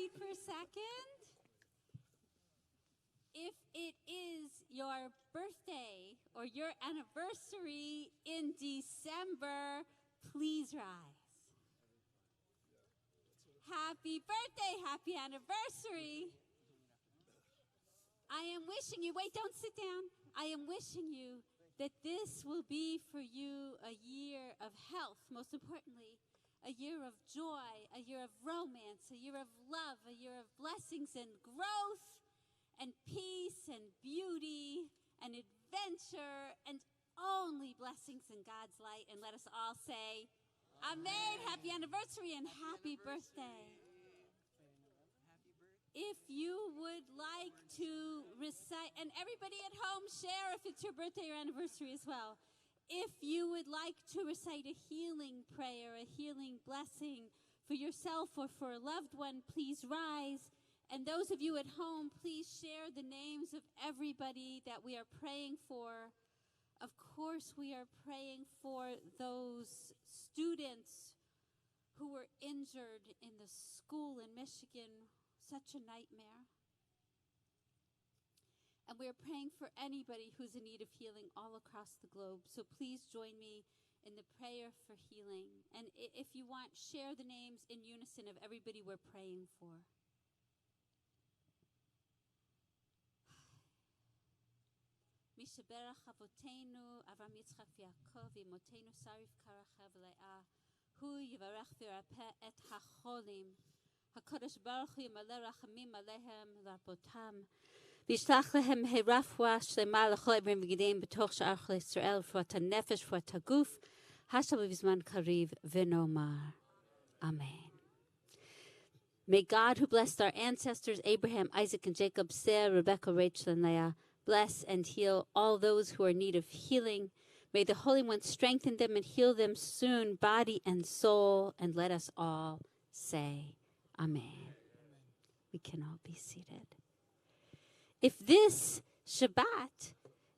wait for a second. If it is your birthday or your anniversary in December, please rise. Happy birthday, happy anniversary. I am wishing you, wait, don't sit down. I am wishing you that this will be for you a year of health, most importantly, a year of joy, a year of romance, a year of love, a year of blessings and growth and peace and beauty and adventure and only blessings in God's light. And let us all say, Amen. Happy anniversary and happy birthday. If you would like to recite, and everybody at home, share if it's your birthday or anniversary as well. If you would like to recite a healing prayer, a healing blessing for yourself or for a loved one, please rise. And those of you at home, please share the names of everybody that we are praying for. Of course, we are praying for those students who were injured in the school in Michigan. Such a nightmare. And we are praying for anybody who's in need of healing all across the globe. So please join me in the prayer for healing. And if you want, share the names in unison of everybody we're praying for. Mishaberach Avotenu, Avram Yitzchak Yaakov, Imotenu Sarif Karachav Le'ah, Hu Yivarech V'Rapeh Et HaCholim, HaKadosh Baruch Hu Yimaleh Rachamim Alehem V'Arpotam, V'Yishlach Lehem Herafua Shlema L'chol Evrim V'Gideim B'toch Sha'ar Chol Yisrael, F'At HaNefesh F'At HaGuf, Hashem V'Zman Kariv V'Nomar. Amen. May God, who blessed our ancestors, Abraham, Isaac, and Jacob, Sarah, Rebecca, Rachel, and Leah, bless and heal all those who are in need of healing. May the Holy One strengthen them and heal them soon, body and soul. And let us all say, Amen. We can all be seated. If this Shabbat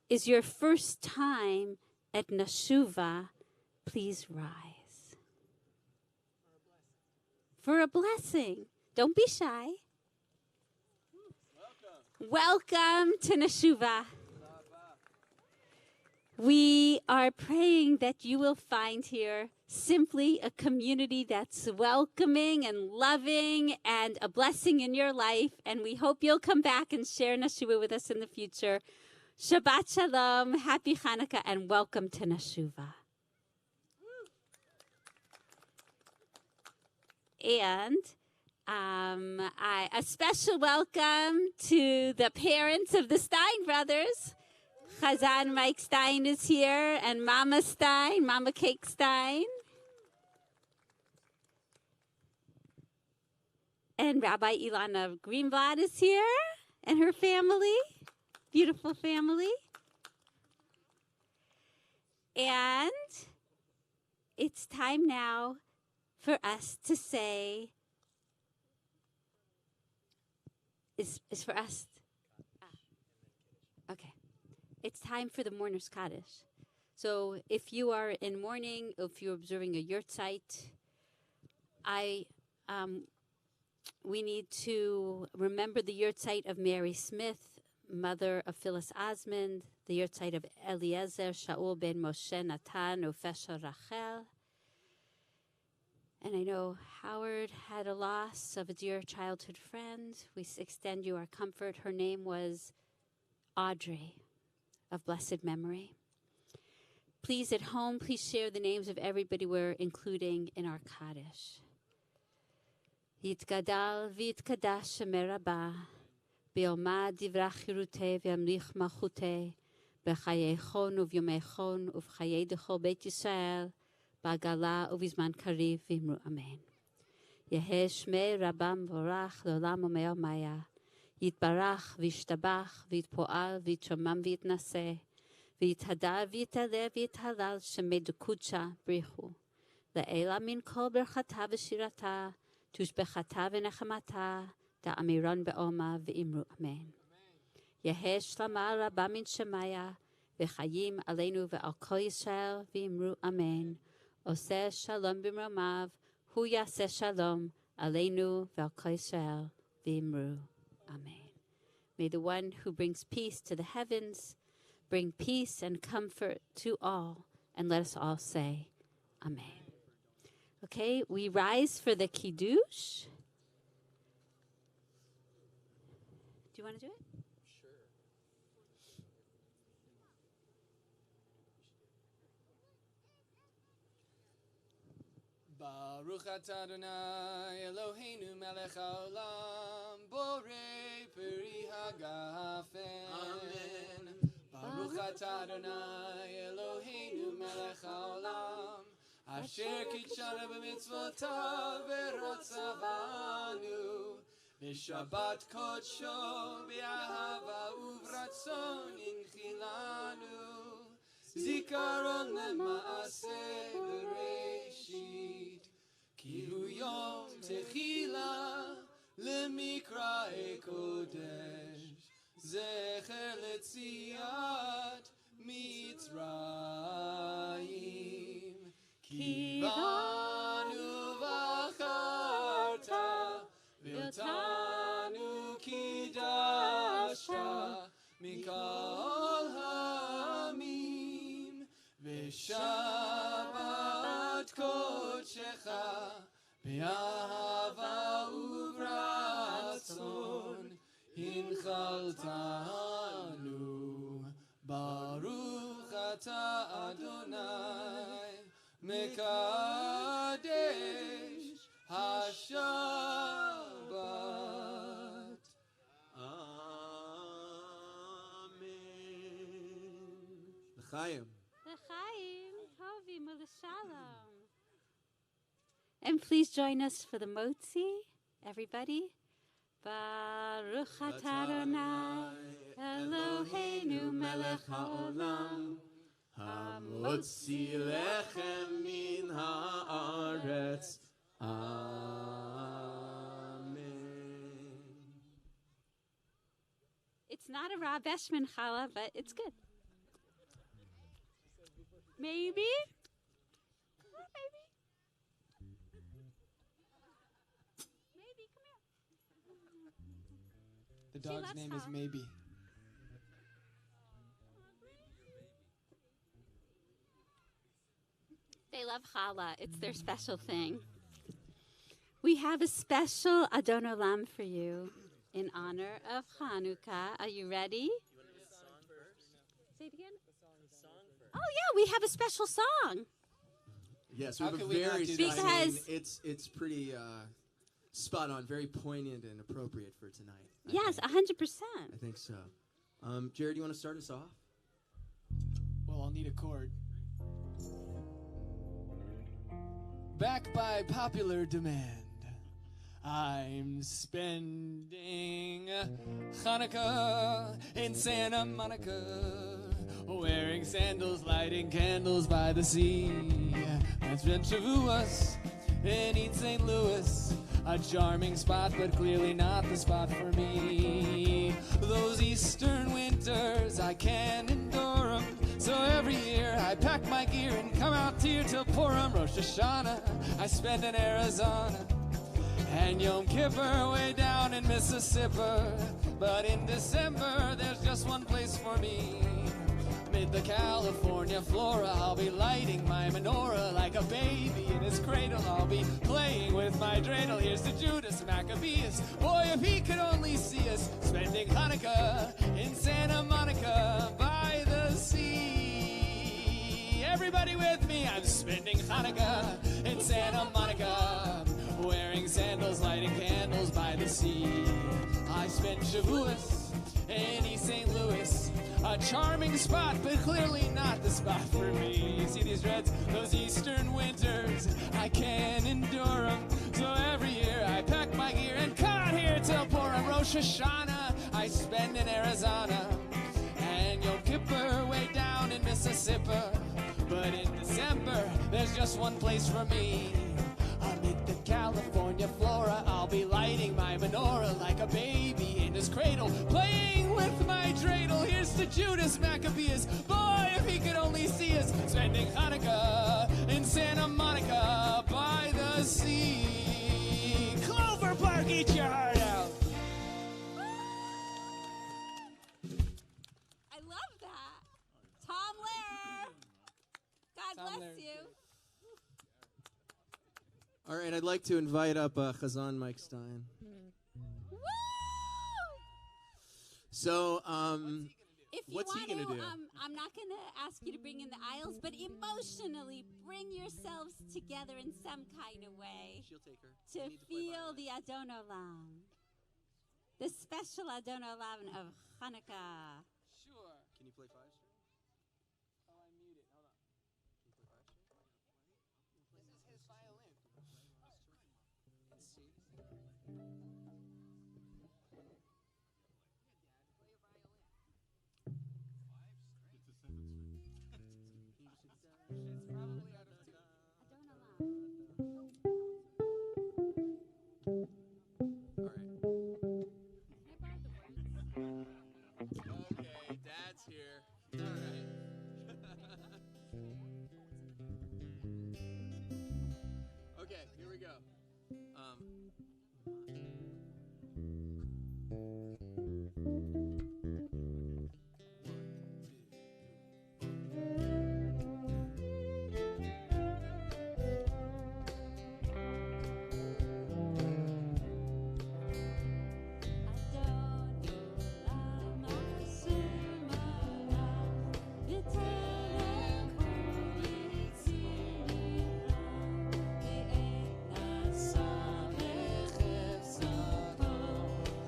is your first time at Nashuva, please rise. For a blessing. Don't be shy. Welcome to Nashuva. We are praying that you will find here simply a community that's welcoming and loving and a blessing in your life. And we hope you'll come back and share Nashuva with us in the future. Shabbat Shalom, Happy Hanukkah, and welcome to Nashuva. And a special welcome to the parents of the Stein brothers. Chazan Mike Stein is here, and Mama Stein, Mama Cake Stein. And Rabbi Ilana Greenblatt is here, and her family. Beautiful family. And it's time now for us to say, is for us. Okay. It's time for the mourner's Kaddish. So if you are in mourning, if you're observing a yurtzeit, we need to remember the yurtzeit of Mary Smith, mother of Phyllis Osmond, the yurtzeit of Eliezer, Shaul ben Moshe, Natan, Ofesha Rachel. And I know Howard had a loss of a dear childhood friend. We extend you our comfort. Her name was Audrey, of blessed memory. Please, at home, please share the names of everybody we're including in our Kaddish. Yitgadal v'yitkadash Shemerabah, Be'omad divrach Chiruteh v'yamlich malchuteh, B'chayeichon uv'yomeichon uv'chayei dechol Beit Yisrael, Ba'gala uv'izman kariv v'imru Amen. Yeheh shmei Rabam vorach l'olam u'meo maya, Yitbarach v'yishtabach v'yitpo'al v'yitshomam v'yitnaseh, v'yithadar v'yitaleh v'yithalal shemei dukudsha brichu. Le'ela min kol berchata v'shirata, tushbechata v'nechamata, da'amiron be'oma v'imru Amen. Yeheh shlama rabba min shemaya, v'chayim aleinu ve'al kol Yisrael v'imru Amen. Oseh shalom b'mromav, hu yaseh shalom aleinu ve'al kol Yisrael v'imru. Amen. May the one who brings peace to the heavens bring peace and comfort to all. And let us all say, Amen. Okay, we rise for the Kiddush. Do you want to do it? Baruch atah Adonai Eloheinu melech haolam borei peri hagafen. Amen. Baruch atah Adonai Eloheinu melech haolam asher kitshana b'mitzvotav v'rotzavanu b'shabbat kodsho b'ahava uvratzon inchilanu zikaron lema'aseh bereshit kilu yom techila lemikra'e kodesh zecher letziat mitzrayim kivanu v'acharta v'otanu kidashta mikol ha'amim v'shabbat kodshecha be'ahava uvratzon hinchaltanu Baruch atah Adonai mekadesh hashabbat. Amen. L'chaim. L'chaim, tovim u'l'shalom. And please join us for the motzi, everybody. Baruch atah Adonai Eloheinu melech haolam hamotzi lechem min haaretz. Amen. It's not a Rab Eshman challah, but it's good. Maybe? Maybe. Maybe, come here. The dog's loves name is challah. Maybe. They love challah. It's their special thing. We have a special Adon Olam for you in honor of Hanukkah. Are you ready? You want to do the song first? Say it again. The song first. Oh, yeah, we have a special song. Yes, we How have a could we not very do special. that? I mean, Because- it's pretty spot on, very poignant and appropriate for tonight. I Yes, think. 100%. I think so. Jared, you want to start us off? Well, I'll need a chord. Back by popular demand, I'm spending Hanukkah in Santa Monica, wearing sandals, lighting candles by the sea. That's been Shavuos in East St. Louis, a charming spot, but clearly not the spot for me. Those eastern winters, I can't endure 'em. So every year I pack my gear and come out here till Purim, Rosh Hashanah I spend in Arizona, and Yom Kippur way down in Mississippi. But in December there's just one place for me. Mid the California flora, I'll be lighting my menorah like a baby in his cradle. I'll be playing with my dreidel. Here's to Judas Maccabeus. Boy, if he could only see us spending Hanukkah in Santa Monica by the sea. Everybody with me, I'm spending Hanukkah in Santa Monica, wearing sandals, lighting candles by the sea. I spent Shavuos in East St. Louis, a charming spot, but clearly not the spot for me. You see these dreads? Those eastern winters, I can't endure 'em. So every year I pack my gear and come out here till Purim, Rosh Hashanah I spend in Arizona, and Yom Kippur way down in Mississippi. But in December, there's just one place for me. Amid the California flora, I'll be lighting my menorah like a baby in his cradle, playing with my dreidel. Here's to Judas Maccabeus. Boy, if he could only see us spending Hanukkah in Santa Monica by the sea. Clover Park, eat your heart out. right, I'd like to invite up Chazan Mike Stein. Woo! So, If you what's he want gonna to, do? I'm not going to ask you to bring in the aisles, but emotionally bring yourselves together in some kind of way She'll take her. to We need play feel violin. the Adon Olam, the special Adon Olam of Hanukkah. Sure. Can you play five string? Oh, I muted. Hold on. Can you play five string? This is his violin. It's C. It's probably out of tune. Adon Olam. All right. Okay, Dad's here. All right. Okay, here we go.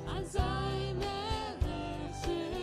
Azay melech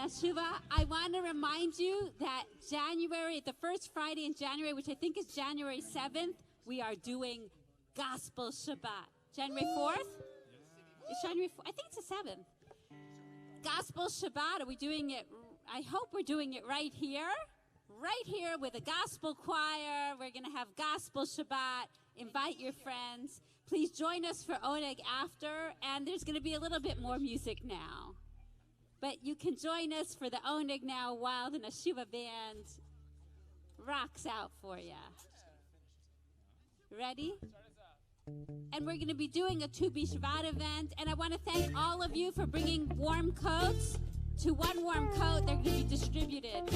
Nashuva, I want to remind you that the first Friday in January, which I think is January 7th, we are doing Gospel Shabbat. January 4th? It's January 4th. I think it's the 7th. Gospel Shabbat. Are we doing it? I hope we're doing it right here with a gospel choir. We're going to have Gospel Shabbat. Invite your friends. Please join us for Oneg after, and there's going to be a little bit more music now. But you can join us for the Oneg now while the Nashuva band rocks out for you. Ready? And we're going to be doing a Tu B'Shvat event, and I want to thank all of you for bringing warm coats. To one warm coat, they're going to be distributed.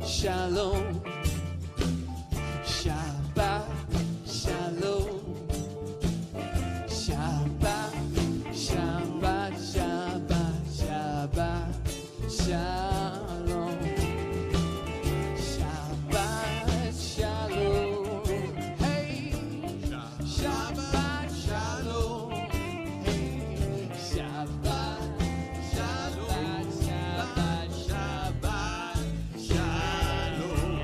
Shalom, Shabbat, Shalom, Shabbat, Shabbat, Shabbat, Shabbat, Shalom, Shabbat, Shalom, hey, Shabbat, Shalom, hey, Shabbat, Shabbat, Shabbat, Shabbat, Shalom.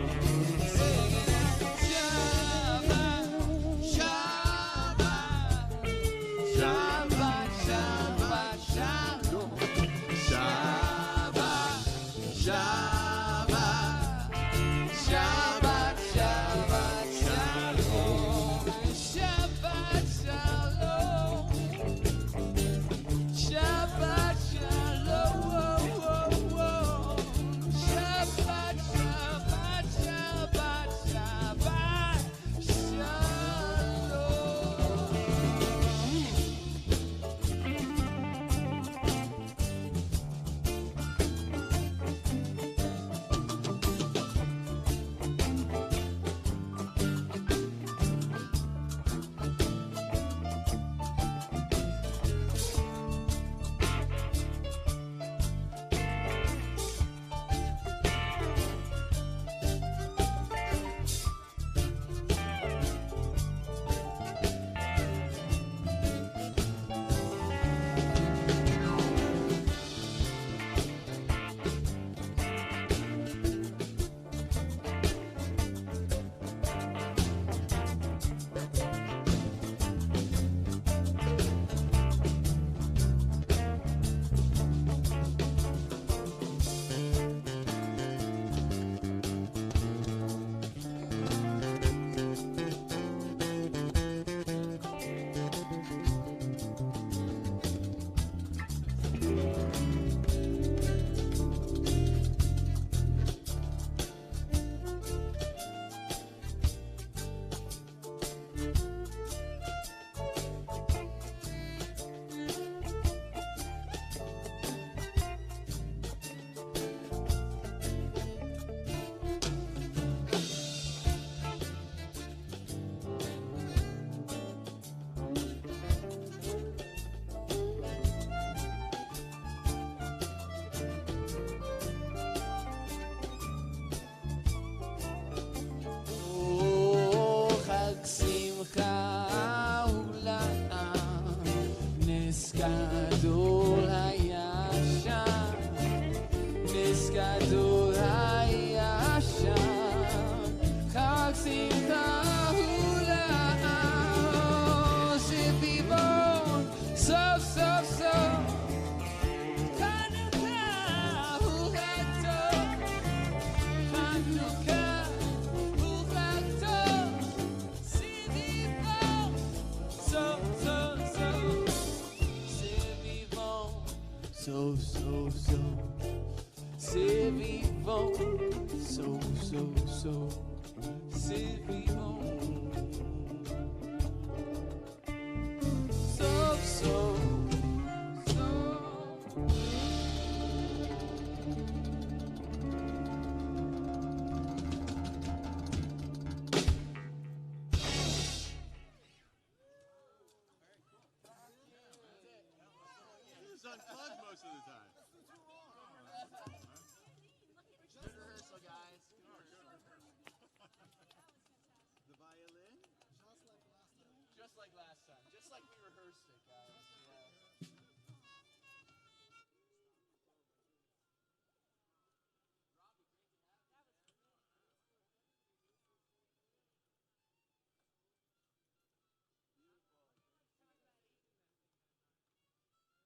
גדול היה שם, נס גדול היה שם, חג שמחה הוא לעם, סביבו סוף סוף סוף, חנוכה הוא חג טוב, חנוכה הוא חג טוב, סביבו סוף סוף סוף, סביבו סוף סוף סוף, סביבו סוף סוף סוף, סביבו סוף סוף It's unplugged most of the time. Good rehearsal, guys. The violin? Just like last time. Just like we rehearsed.